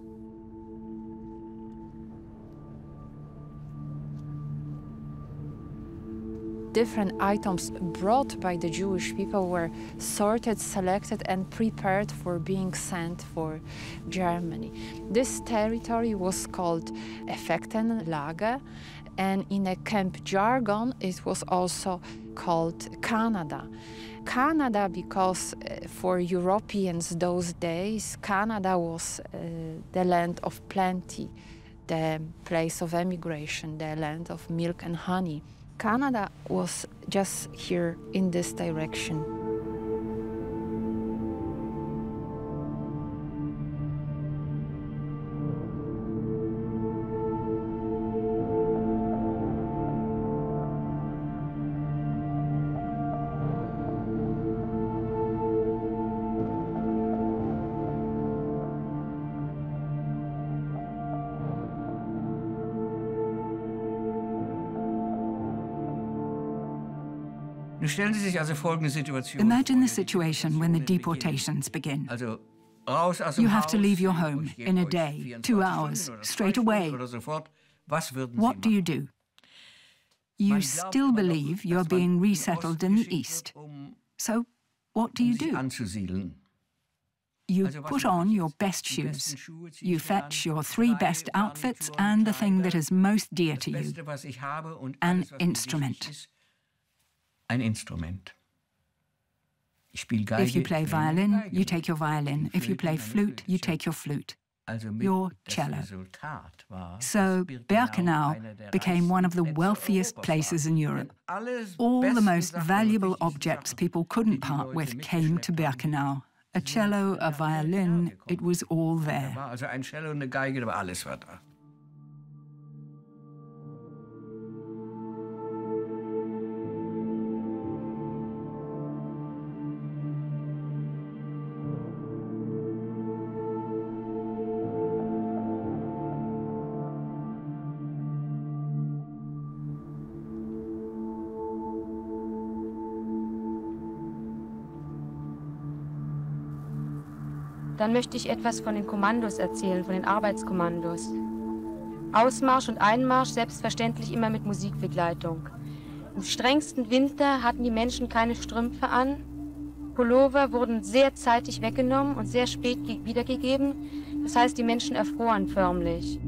Different items brought by the Jewish people were sorted, selected, and prepared for being sent for Germany. This territory was called Effektenlager, And in a camp jargon, it was also called Canada. Canada because for Europeans those days, Canada was the land of plenty, the place of emigration, the land of milk and honey. Canada was just here in this direction. Imagine the situation when the deportations begin. You have to leave your home in a day, 2 hours, straight away. What do? You still believe you're being resettled in the East. So what do? You put on your best shoes. You fetch your 3 best outfits and the thing that is most dear to you, an instrument. If you play violin, you take your violin. If you play flute, you take your flute. Your cello. So Birkenau became one of the wealthiest places in Europe. All the most valuable objects people couldn't part with came to Birkenau. A cello, a violin, it was all there. Dann möchte ich etwas von den Kommandos erzählen, von den Arbeitskommandos. Ausmarsch und Einmarsch selbstverständlich immer mit Musikbegleitung. Im strengsten Winter hatten die Menschen keine Strümpfe an. Pullover wurden sehr zeitig weggenommen und sehr spät wiedergegeben. Das heißt, die Menschen erfroren förmlich.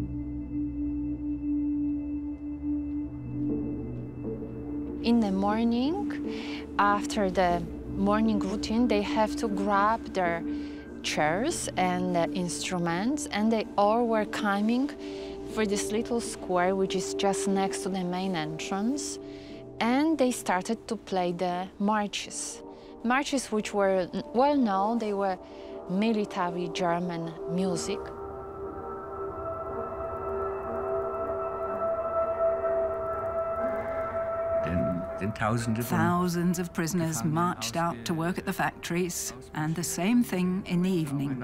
In the morning, after the morning routine, they have to grab their chairs and instruments, and they all were coming for this little square which is just next to the main entrance, and they started to play the marches. Marches which were well known, they were military German music. Thousands of prisoners marched out to work at the factories, and the same thing in the evening.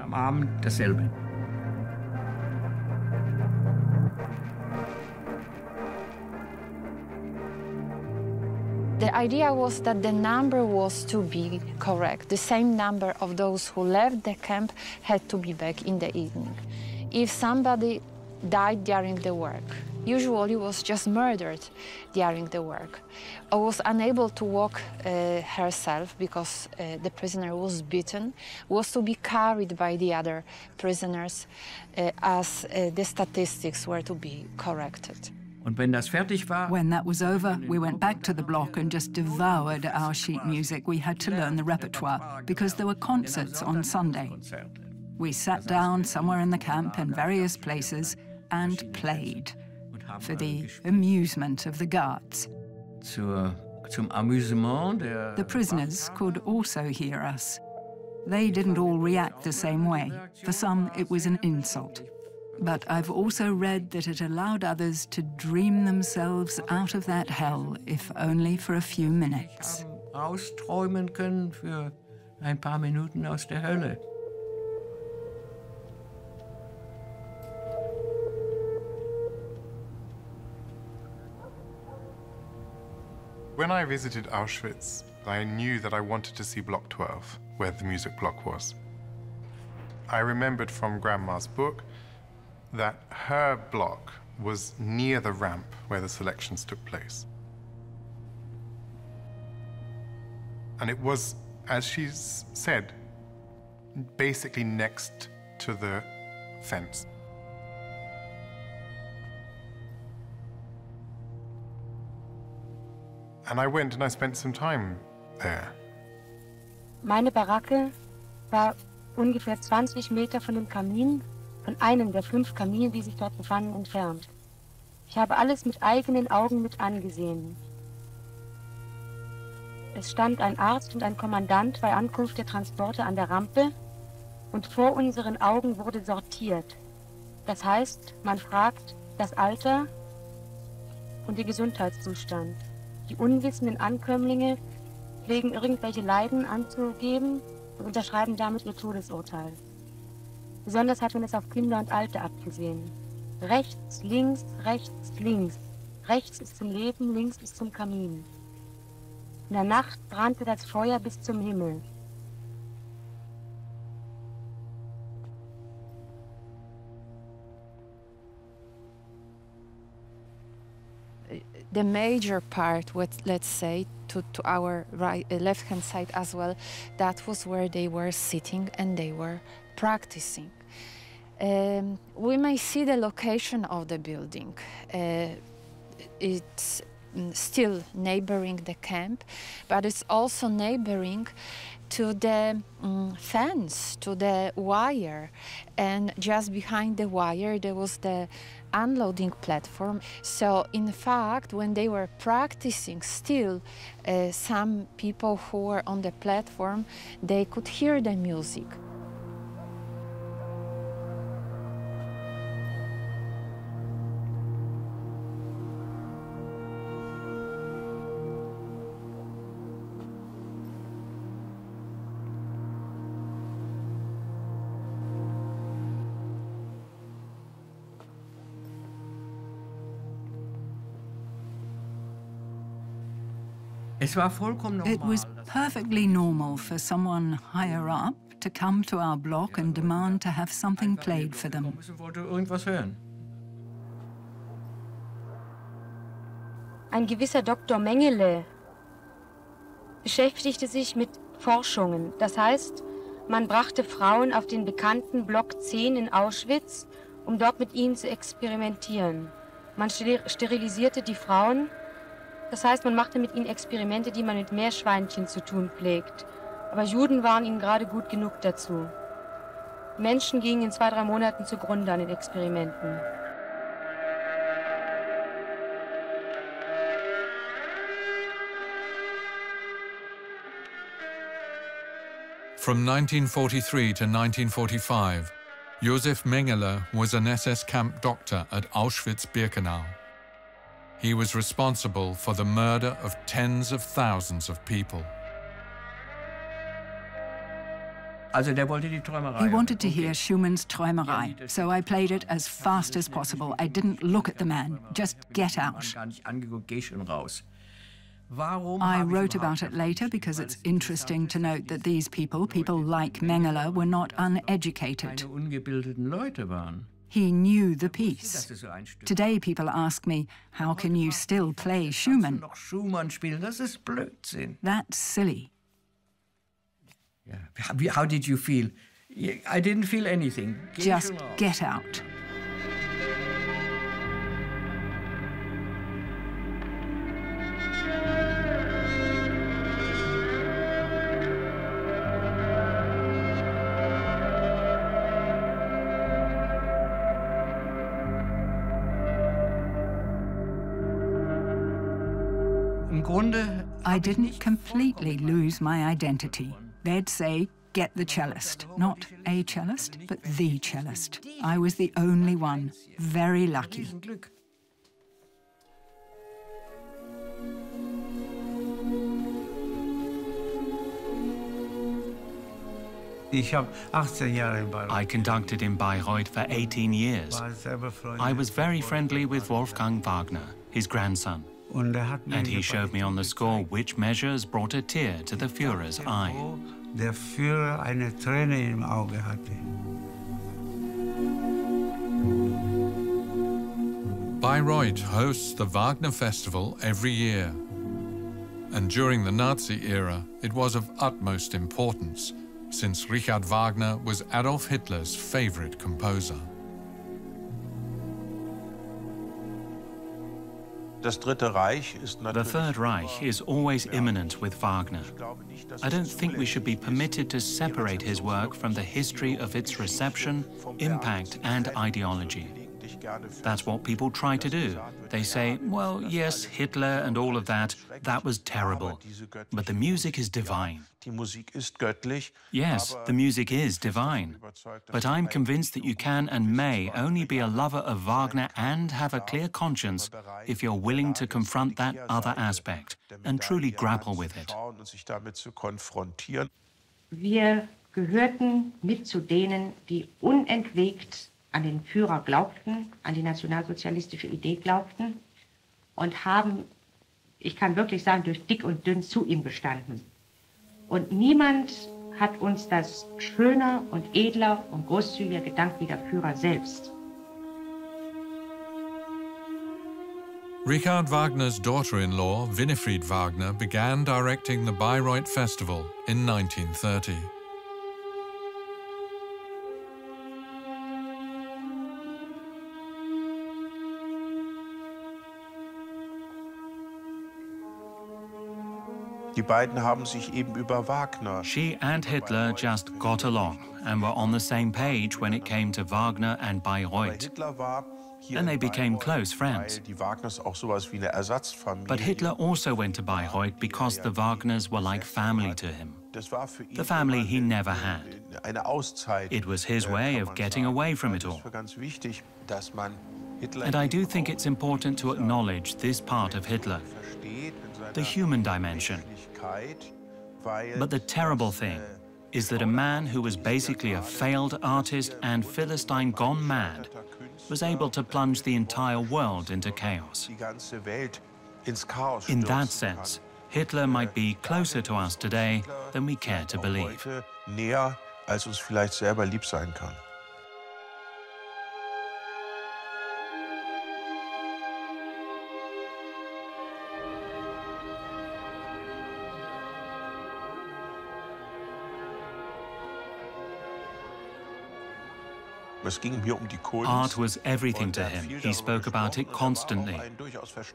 The idea was that the number was to be correct. The same number of those who left the camp had to be back in the evening. If somebody died during the work, usually was just murdered during the work, or was unable to walk herself because the prisoner was beaten, was to be carried by the other prisoners as the statistics were to be corrected. When that was over, we went back to the block and just devoured our sheet music. We had to learn the repertoire because there were concerts on Sunday. We sat down somewhere in the camp in various places and played for the amusement of the guards. The prisoners could also hear us. They didn't all react the same way. For some, it was an insult. But I've also read that it allowed others to dream themselves out of that hell, if only for a few minutes. Austräumen können für ein paar Minuten aus der Hölle. When I visited Auschwitz, I knew that I wanted to see Block 12, where the music block was. I remembered from Grandma's book that her block was near the ramp where the selections took place. And it was, as she said, basically next to the fence. And I went and I spent some time there. Meine Baracke war ungefähr 20 Meter von dem Kamin, von einem der 5 Kamine, die sich dort befanden, entfernt. Ich habe alles mit eigenen Augen mit angesehen. Es stand ein Arzt und ein Kommandant bei Ankunft der Transporte an der Rampe und vor unseren Augen wurde sortiert. Das heißt, man fragt das Alter und den Gesundheitszustand. Die unwissenden Ankömmlinge pflegen irgendwelche Leiden anzugeben und unterschreiben damit ihr Todesurteil. Besonders hat man es auf Kinder und Alte abgesehen. Rechts, links, rechts, links. Rechts ist zum Leben, links ist zum Kamin. In der Nacht brannte das Feuer bis zum Himmel. The major part, let's say, to our left-hand side as well, that was where they were sitting and they were practicing. We may see the location of the building. It's still neighboring the camp, but it's also neighboring to the fence, to the wire. And just behind the wire, there was the unloading platform. So in fact, when they were practicing still, some people who were on the platform, they could hear the music. It was perfectly normal for someone higher up to come to our block and demand to have something played for them. Ein gewisser Dr. Mengele beschäftigte sich mit Forschungen. Das heißt, man brachte Frauen auf den bekannten Block 10 in Auschwitz, um dort mit ihnen zu experimentieren. Man sterilisierte die Frauen. Das heißt, man machte mit ihnen Experimente, die man mit Meerschweinchen zu tun pflegt. Aber Juden waren ihnen gerade gut genug dazu. Menschen gingen in 2-3 Monaten zugrunde an den Experimenten. From 1943 to 1945, Josef Mengele was an SS camp doctor at Auschwitz-Birkenau. He was responsible for the murder of tens of thousands of people. He wanted to hear Schumann's Träumerei, so I played it as fast as possible. I didn't look at the man, just get out. I wrote about it later because it's interesting to note that these people like Mengele, were not uneducated. He knew the piece. Today people ask me, how can you still play Schumann? That's silly. How did you feel? I didn't feel anything. Just get out. I didn't completely lose my identity. They'd say, get the cellist. Not a cellist, but the cellist. I was the only one. Very lucky. I conducted in Bayreuth for 18 years. I was very friendly with Wolfgang Wagner, his grandson. And he showed me on the score which measures brought a tear to the Führer's eye. Der Führer eine Träne im Auge hatte. Bayreuth hosts the Wagner Festival every year. And during the Nazi era, it was of utmost importance, since Richard Wagner was Adolf Hitler's favorite composer. The Third Reich is always imminent with Wagner. I don't think we should be permitted to separate his work from the history of its reception, impact, and ideology. That's what people try to do. They say, well, yes, Hitler and all of that, that was terrible. But the music is divine. Yes, the music is divine. But I'm convinced that you can and may only be a lover of Wagner and have a clear conscience if you're willing to confront that other aspect and truly grapple with it. Wir gehörten mit zu denen, die unentwegt an den Führer glaubten, an die nationalsozialistische Idee glaubten und haben, ich kann wirklich sagen, durch dick und dünn zu ihm gestanden. Und niemand hat uns das schöner und edler und großzügiger gedankt wie der Führer selbst. Richard Wagner's daughter-in-law, Winifred Wagner, began directing the Bayreuth Festival in 1930. Die beiden haben sich eben über Wagner. She and Hitler just got along and were on the same page when it came to Wagner and Bayreuth. And they became close friends. But Hitler also went to Bayreuth because the Wagners were like family to him. The family he never had. It was his way of getting away from it all. And I do think it's important to acknowledge this part of Hitler, the human dimension. But the terrible thing is that a man who was basically a failed artist and Philistine gone mad was able to plunge the entire world into chaos. In that sense, Hitler might be closer to us today than we care to believe. Näher, als uns vielleicht selber lieb sein kann. Art was everything to him. He spoke about it constantly.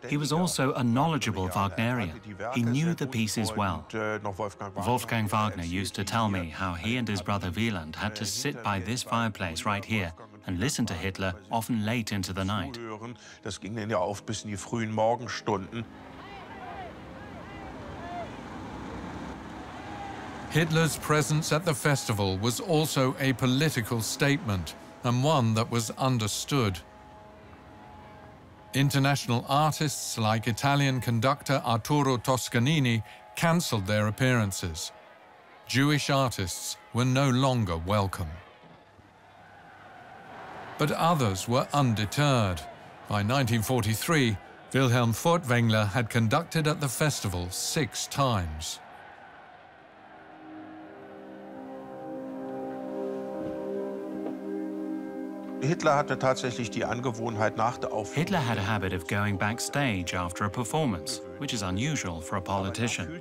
He was also a knowledgeable Wagnerian. He knew the pieces well. Wolfgang Wagner used to tell me how he and his brother Wieland had to sit by this fireplace right here and listen to Hitler, often late into the night. Das ging dann ja auf bis in die frühen Morgenstunden. Hitler's presence at the festival was also a political statement, and one that was understood. International artists like Italian conductor Arturo Toscanini cancelled their appearances. Jewish artists were no longer welcome. But others were undeterred. By 1943, Wilhelm Furtwängler had conducted at the festival 6 times. Hitler hatte tatsächlich die Angewohnheit nach der Aufführung. Hitler had a habit of going backstage after a performance, which is unusual for a politician.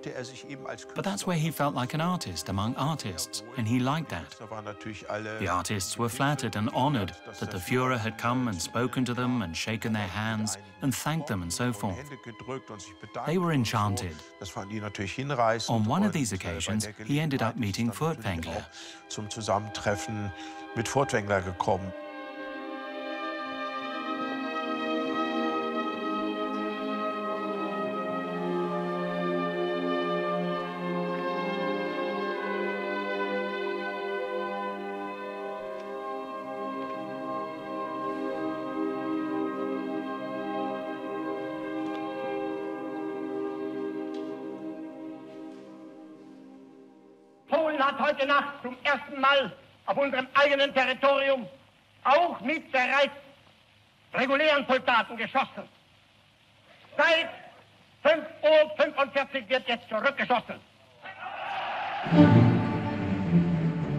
But that's where he felt like an artist among artists, and he liked that. The artists were flattered and honored that the Führer had come and spoken to them and shaken their hands and thanked them and so forth. They were enchanted. On one of these occasions, he ended up meeting Furtwängler. Zum Zusammentreffen mit Furtwängler gekommen. Polen hat heute Nacht zum ersten Mal auf unserem eigenen Territorium auch mit bereits regulären Soldaten geschossen. Seit 5:45 Uhr wird jetzt zurückgeschossen.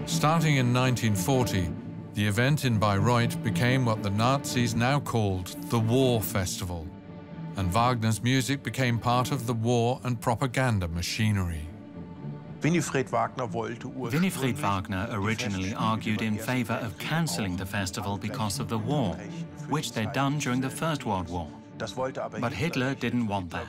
Starting in 1940, the event in Bayreuth became what the Nazis now called the War Festival, and Wagner's music became part of the war and propaganda machinery. Winifred Wagner originally argued in favor of cancelling the festival because of the war, which they'd done during the First World War. But Hitler didn't want that.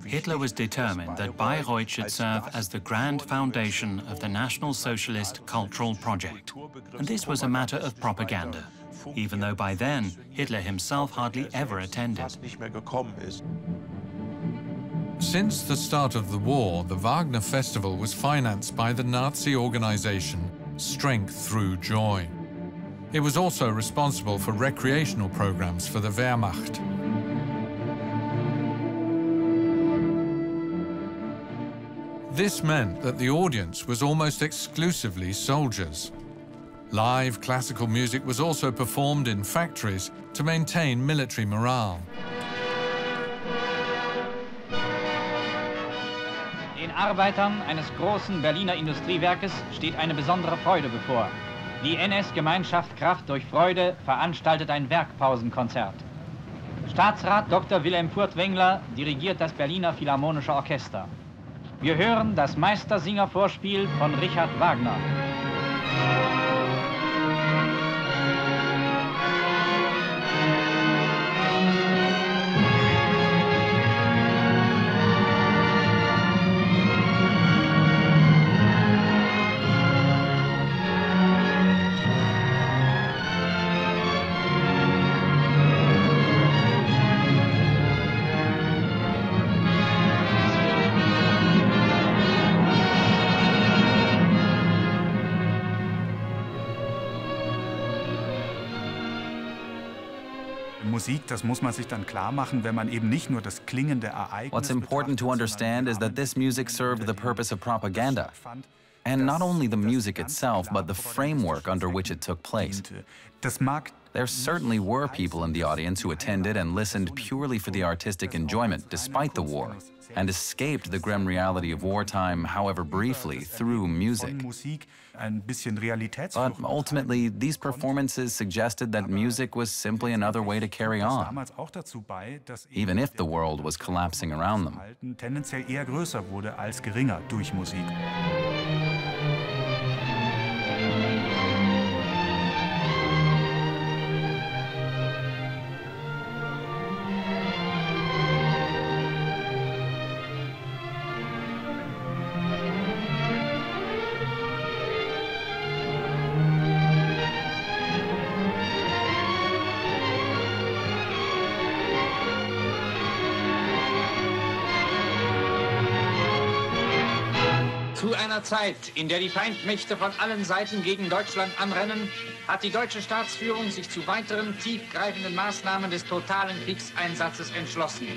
Hitler was determined that Bayreuth should serve as the grand foundation of the National Socialist cultural project. And this was a matter of propaganda, even though by then Hitler himself hardly ever attended. Since the start of the war, the Wagner Festival was financed by the Nazi organization Strength Through Joy. It was also responsible for recreational programs for the Wehrmacht. This meant that the audience was almost exclusively soldiers. Live classical music was also performed in factories to maintain military morale. Den Arbeitern eines großen Berliner Industriewerkes steht eine besondere Freude bevor. Die NS-Gemeinschaft Kraft durch Freude veranstaltet ein Werkpausenkonzert. Staatsrat Dr. Wilhelm Furtwängler dirigiert das Berliner Philharmonische Orchester. Wir hören das Meistersinger-Vorspiel von Richard Wagner. Musik, das muss man sich dann klar machen, wenn man eben nicht nur das klingende Ereignis. What's important to understand is that this music served the purpose of propaganda. And not only the music itself, but the framework under which it took place. There certainly were people in the audience who attended and listened purely for the artistic enjoyment, despite the war, and escaped the grim reality of wartime, however briefly, through music. But ultimately, these performances suggested that music was simply another way to carry on, even if the world was collapsing around them. Tendenziell eher größer wurde als geringer durch Musik. Zu einer Zeit, in der die Feindmächte von allen Seiten gegen Deutschland anrennen, hat die deutsche Staatsführung sich zu weiteren tiefgreifenden Maßnahmen des totalen Kriegseinsatzes entschlossen.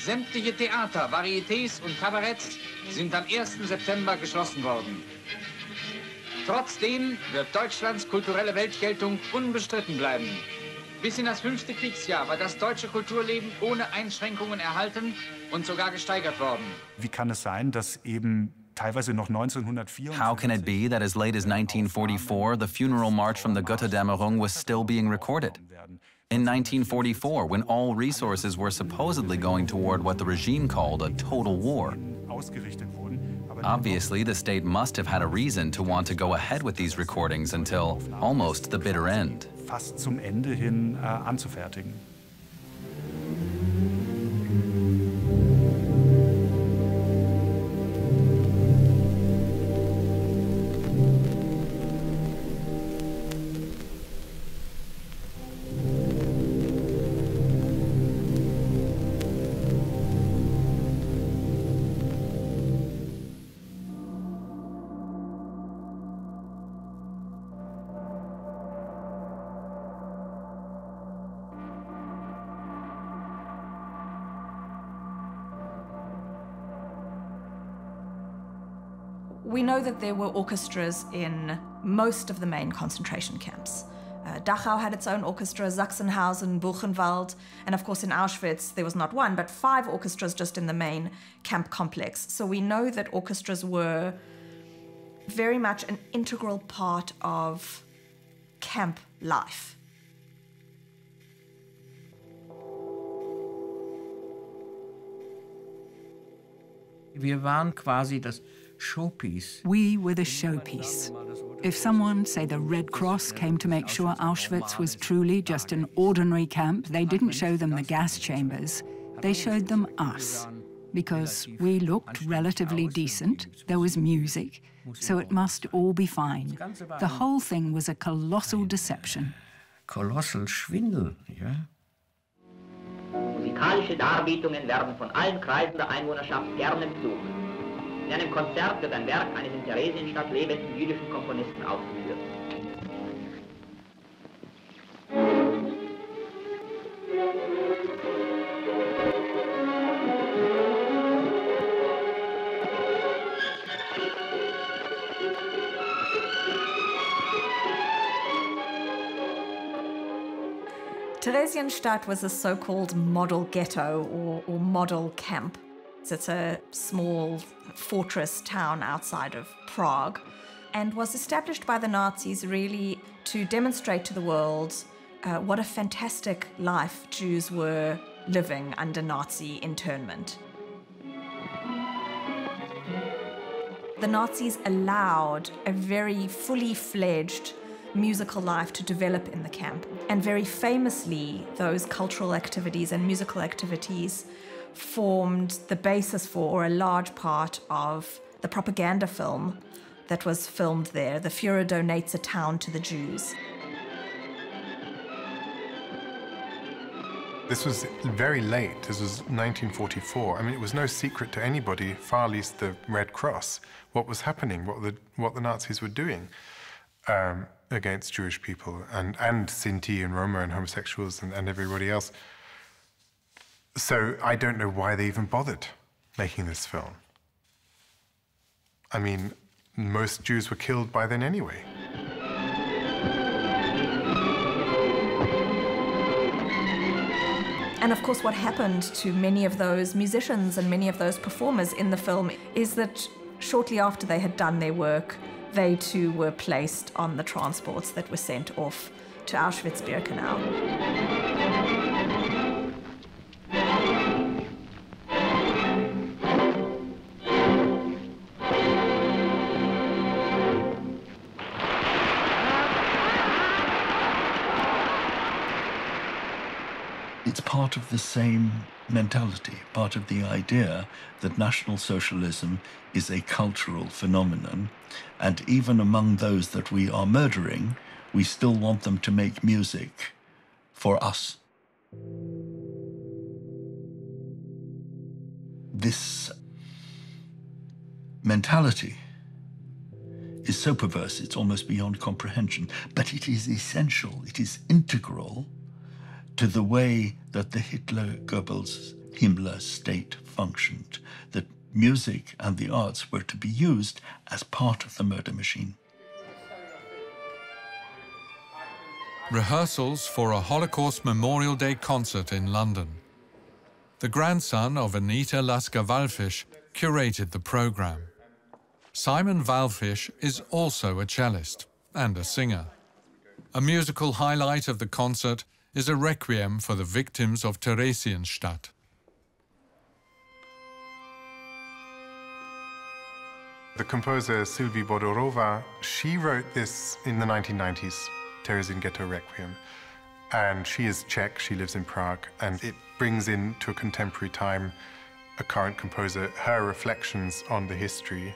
Sämtliche Theater, Varietés und Kabaretts sind am 1. September geschlossen worden. Trotzdem wird Deutschlands kulturelle Weltgeltung unbestritten bleiben. Bis in das 5. Kriegsjahr war das deutsche Kulturleben ohne Einschränkungen erhalten und sogar gesteigert worden. Wie kann es sein, dass eben teilweise noch 1944. How can it be that as late as 1944, the funeral march from the Götterdämmerung was still being recorded? In 1944, when all resources were supposedly going toward what the regime called a total war. Obviously, the state must have had a reason to want to go ahead with these recordings until almost the bitter end. Fast zum Ende hin anzufertigen. We know that there were orchestras in most of the main concentration camps. Dachau had its own orchestra, Sachsenhausen, Buchenwald, and of course in Auschwitz there was not one, but 5 orchestras just in the main camp complex. So we know that orchestras were very much an integral part of camp life. Wir waren quasi das Showpiece. We were the showpiece. If someone, say the Red Cross, came to make sure Auschwitz was truly just an ordinary camp, they didn't show them the gas chambers. They showed them us, because we looked relatively decent, there was music, so it must all be fine. The whole thing was a colossal deception. Kolossal Schwindel, ja? Musikalische Darbietungen werden von allen Kreisen der Einwohnerschaft gerne besucht. In einem Konzert wird ein Werk eines in Theresienstadt lebenden jüdischen Komponisten aufgeführt. Theresienstadt was a so-called model ghetto or model camp. It's a small fortress town outside of Prague and was established by the Nazis really to demonstrate to the world what a fantastic life Jews were living under Nazi internment. The Nazis allowed a very fully fledged musical life to develop in the camp. And very famously, those cultural activities and musical activities formed the basis for, or a large part of, the propaganda film that was filmed there. The Führer donates a town to the Jews. This was very late. This was 1944. I mean, it was no secret to anybody, far least the Red Cross, what was happening, what the Nazis were doing against Jewish people and Sinti and Roma and homosexuals and everybody else. So I don't know why they even bothered making this film. I mean, most Jews were killed by then anyway. And of course, what happened to many of those musicians and many of those performers in the film is that shortly after they had done their work, they too were placed on the transports that were sent off to Auschwitz-Birkenau. It's part of the same mentality, part of the idea that National Socialism is a cultural phenomenon, and even among those that we are murdering, we still want them to make music for us. This mentality is so perverse, it's almost beyond comprehension, but it is essential, it is integral to the way that the Hitler-Goebbels Himmler state functioned, that music and the arts were to be used as part of the murder machine. Rehearsals for a Holocaust Memorial Day concert in London. The grandson of Anita Lasker-Wallfisch curated the program. Simon Wallfisch is also a cellist and a singer. A musical highlight of the concert is a requiem for the victims of Theresienstadt. The composer Sylvie Bodorova, she wrote this in the 1990s, Theresienstadt Ghetto Requiem. And she is Czech, she lives in Prague, and it brings into a contemporary time a current composer, her reflections on the history.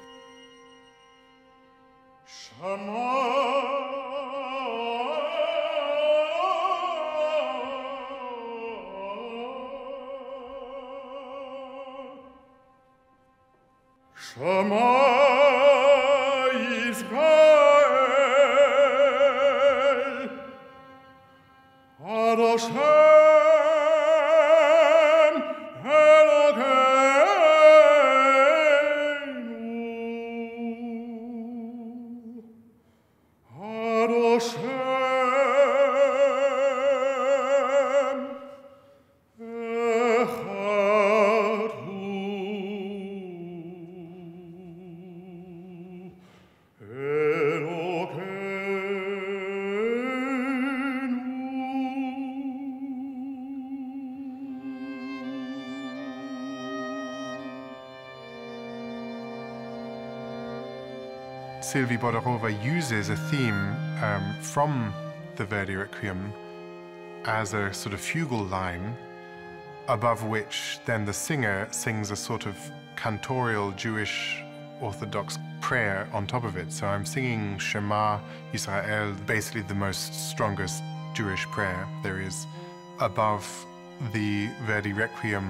Sylvie Bodorova uses a theme from the Verdi Requiem as a sort of fugal line, above which then the singer sings a sort of cantorial Jewish Orthodox prayer on top of it. So I'm singing Shema Yisrael, basically the most strongest Jewish prayer there is, above the Verdi Requiem.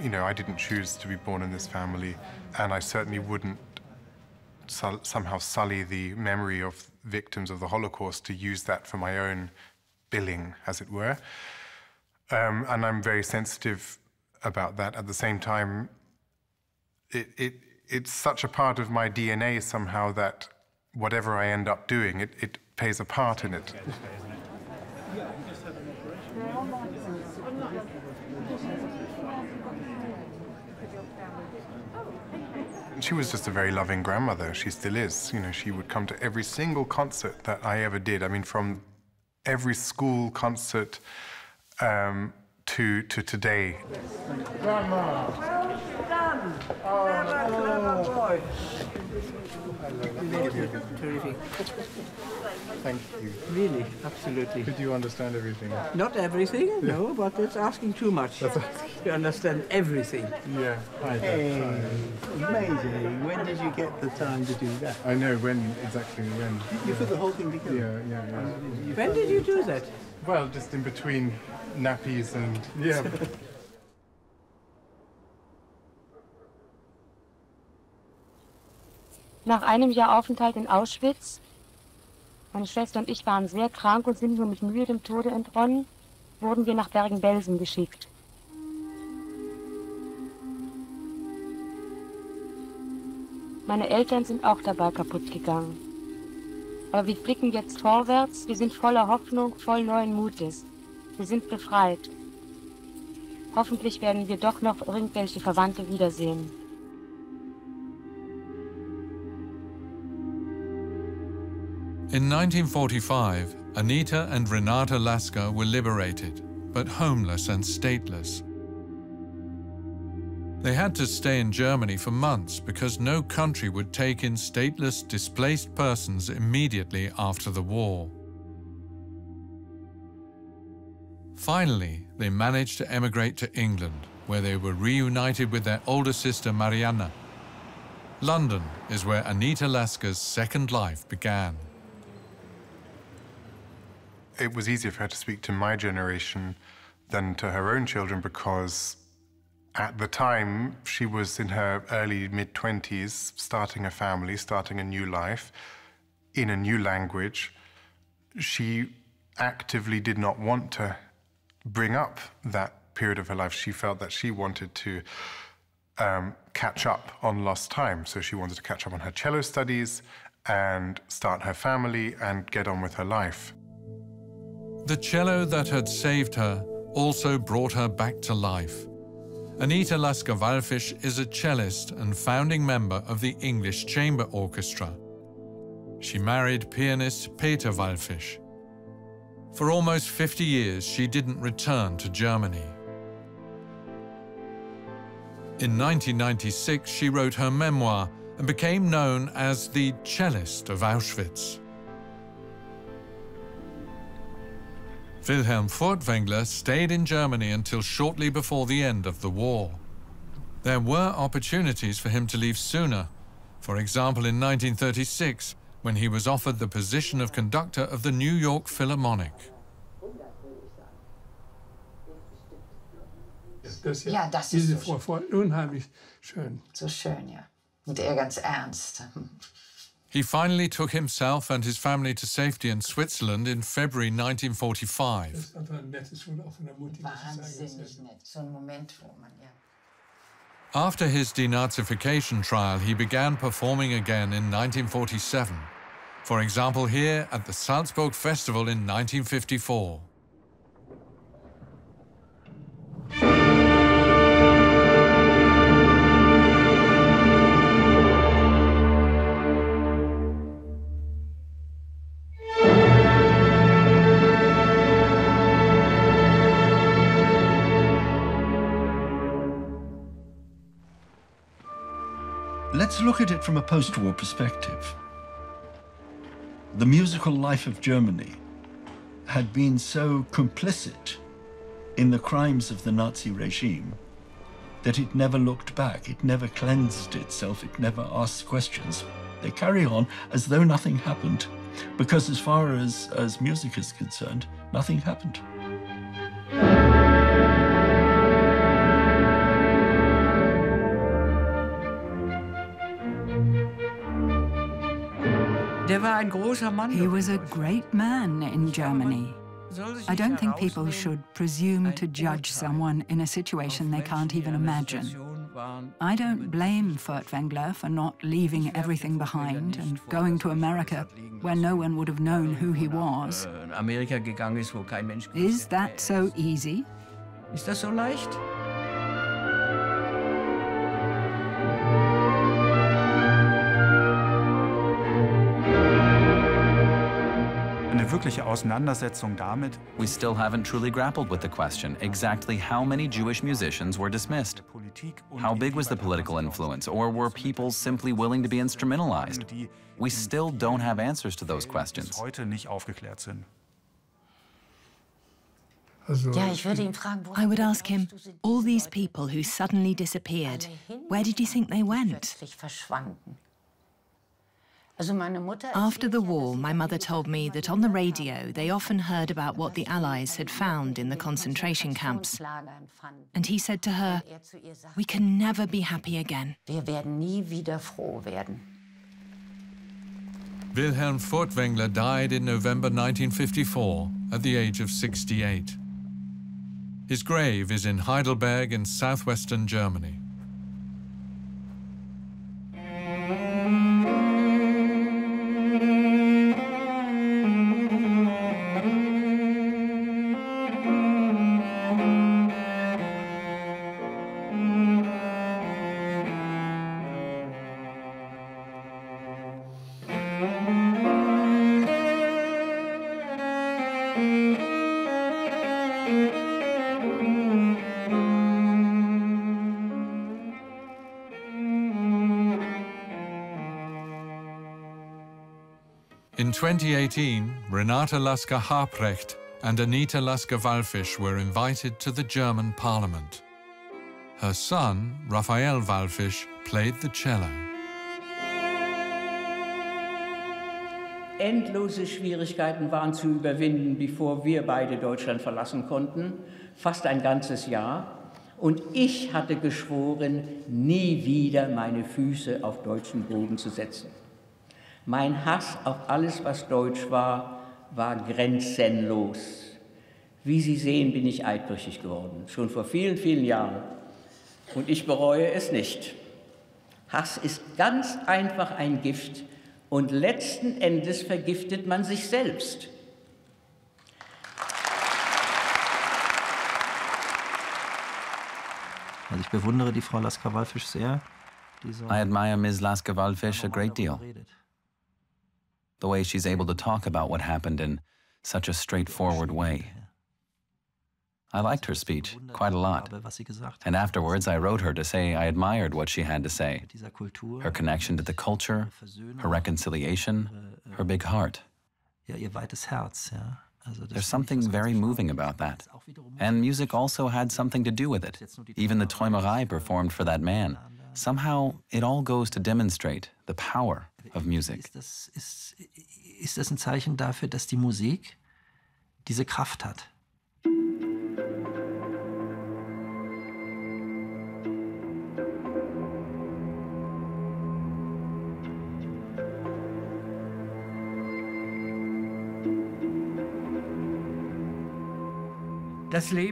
You know, I didn't choose to be born in this family, and I certainly wouldn't somehow sully the memory of victims of the Holocaust to use that for my own billing, as it were. And I'm very sensitive about that. At the same time, it's such a part of my DNA somehow that whatever I end up doing, it plays a part in it. She was just a very loving grandmother. She still is. You know, she would come to every single concert that I ever did. I mean, from every school concert to today. Grandma. Well done. Clever boy. Terrific. Thank you. Really, absolutely. Could you understand everything? Not everything, no, but it's asking too much to understand everything. Yeah. Hey, amazing. When did you get the time to do that? I know exactly when. You put the whole thing together? Yeah. When did you do that? Well, just in between nappies and, yeah. Nach einem Jahr Aufenthalt in Auschwitz, meine Schwester und ich waren sehr krank und sind nur mit Mühe dem Tode entronnen, wurden wir nach Bergen-Belsen geschickt. Meine Eltern sind auch dabei kaputt gegangen. Aber wir blicken jetzt vorwärts, wir sind voller Hoffnung, voll neuen Mutes. Wir sind befreit. Hoffentlich werden wir doch noch irgendwelche Verwandte wiedersehen. In 1945, Anita and Renata Lasker were liberated, but homeless and stateless. They had to stay in Germany for months because no country would take in stateless, displaced persons immediately after the war. Finally, they managed to emigrate to England, where they were reunited with their older sister Marianna. London is where Anita Lasker's second life began. It was easier for her to speak to my generation than to her own children because at the time she was in her early mid-20s, starting a family, starting a new life in a new language. She actively did not want to bring up that period of her life. She felt that she wanted to catch up on lost time. So she wanted to catch up on her cello studies and start her family and get on with her life. The cello that had saved her also brought her back to life. Anita Lasker-Wallfisch is a cellist and founding member of the English Chamber Orchestra. She married pianist Peter Wallfisch. For almost 50 years, she didn't return to Germany. In 1996, she wrote her memoir and became known as the cellist of Auschwitz. Wilhelm Furtwängler stayed in Germany until shortly before the end of the war. There were opportunities for him to leave sooner, for example in 1936, when he was offered the position of conductor of the New York Philharmonic. Ja, das ist diese Vorfreude unheimlich schön. So schön, ja. Und er ganz ernst. He finally took himself and his family to safety in Switzerland in February 1945. Wahnsinnig nett. So ein Moment, wo man, ja. After his denazification trial, he began performing again in 1947. For example, here at the Salzburg Festival in 1954. Let's look at it from a post-war perspective. The musical life of Germany had been so complicit in the crimes of the Nazi regime that it never looked back, it never cleansed itself, it never asked questions. They carry on as though nothing happened, because as far as music is concerned, nothing happened. He was a great man in Germany. I don't think people should presume to judge someone in a situation they can't even imagine. I don't blame Furtwängler for not leaving everything behind and going to America, where no one would have known who he was. Is that so easy? Ist das so leicht? Eine wirkliche Auseinandersetzung damit. We still haven't truly grappled with the question exactly how many Jewish musicians were dismissed. How big was the political influence, or were people simply willing to be instrumentalized? We still don't have answers to those questions. Heute nicht aufgeklärt sind. I would ask him, all these people who suddenly disappeared, where did you think they went? After the war, my mother told me that on the radio they often heard about what the Allies had found in the concentration camps. And he said to her, "We can never be happy again." Wilhelm Furtwängler died in November 1954 at the age of 68. His grave is in Heidelberg in southwestern Germany. In 2018, Anita Lasker-Wallfisch and Anita Lasker-Wallfisch were invited to the German parliament. Her son, Raphael Wallfisch, played the cello. Endlose Schwierigkeiten waren zu überwinden, bevor wir beide Deutschland verlassen konnten, fast ein ganzes Jahr. Und ich hatte geschworen, nie wieder meine Füße auf deutschen Boden zu setzen. Mein Hass auf alles, was deutsch war, war grenzenlos. Wie Sie sehen, bin ich eidbrüchig geworden, schon vor vielen, vielen Jahren. Und ich bereue es nicht. Hass ist ganz einfach ein Gift und letzten Endes vergiftet man sich selbst. Also ich bewundere die Frau Lasker-Wallfisch sehr. I admire Ms. Lasker-Wallfisch a great deal. The way she's able to talk about what happened in such a straightforward way. I liked her speech quite a lot, and afterwards I wrote her to say I admired what she had to say, her connection to the culture, her reconciliation, her big heart. There's something very moving about that, and music also had something to do with it. Even the Träumerei performed for that man. Somehow it all goes to demonstrate the power of music. Ist das ein Zeichen dafür, dass die Musik diese Kraft hat?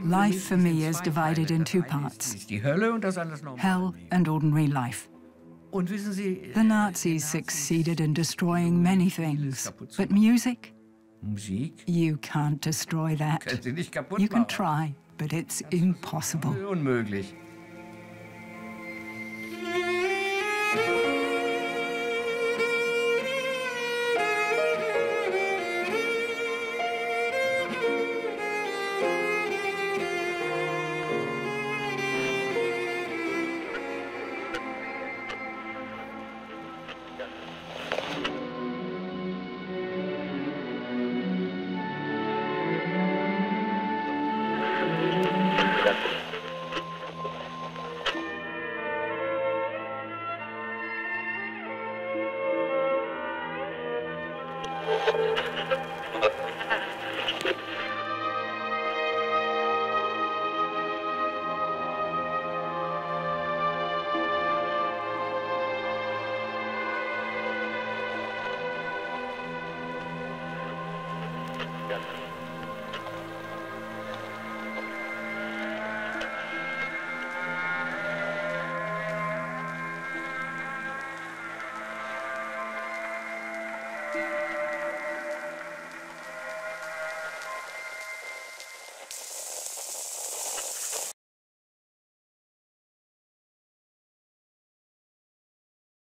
Life for me is divided in two parts: hell and ordinary life. The Nazis succeeded in destroying many things, but music? You can't destroy that. You can try, but it's impossible. Unmöglich.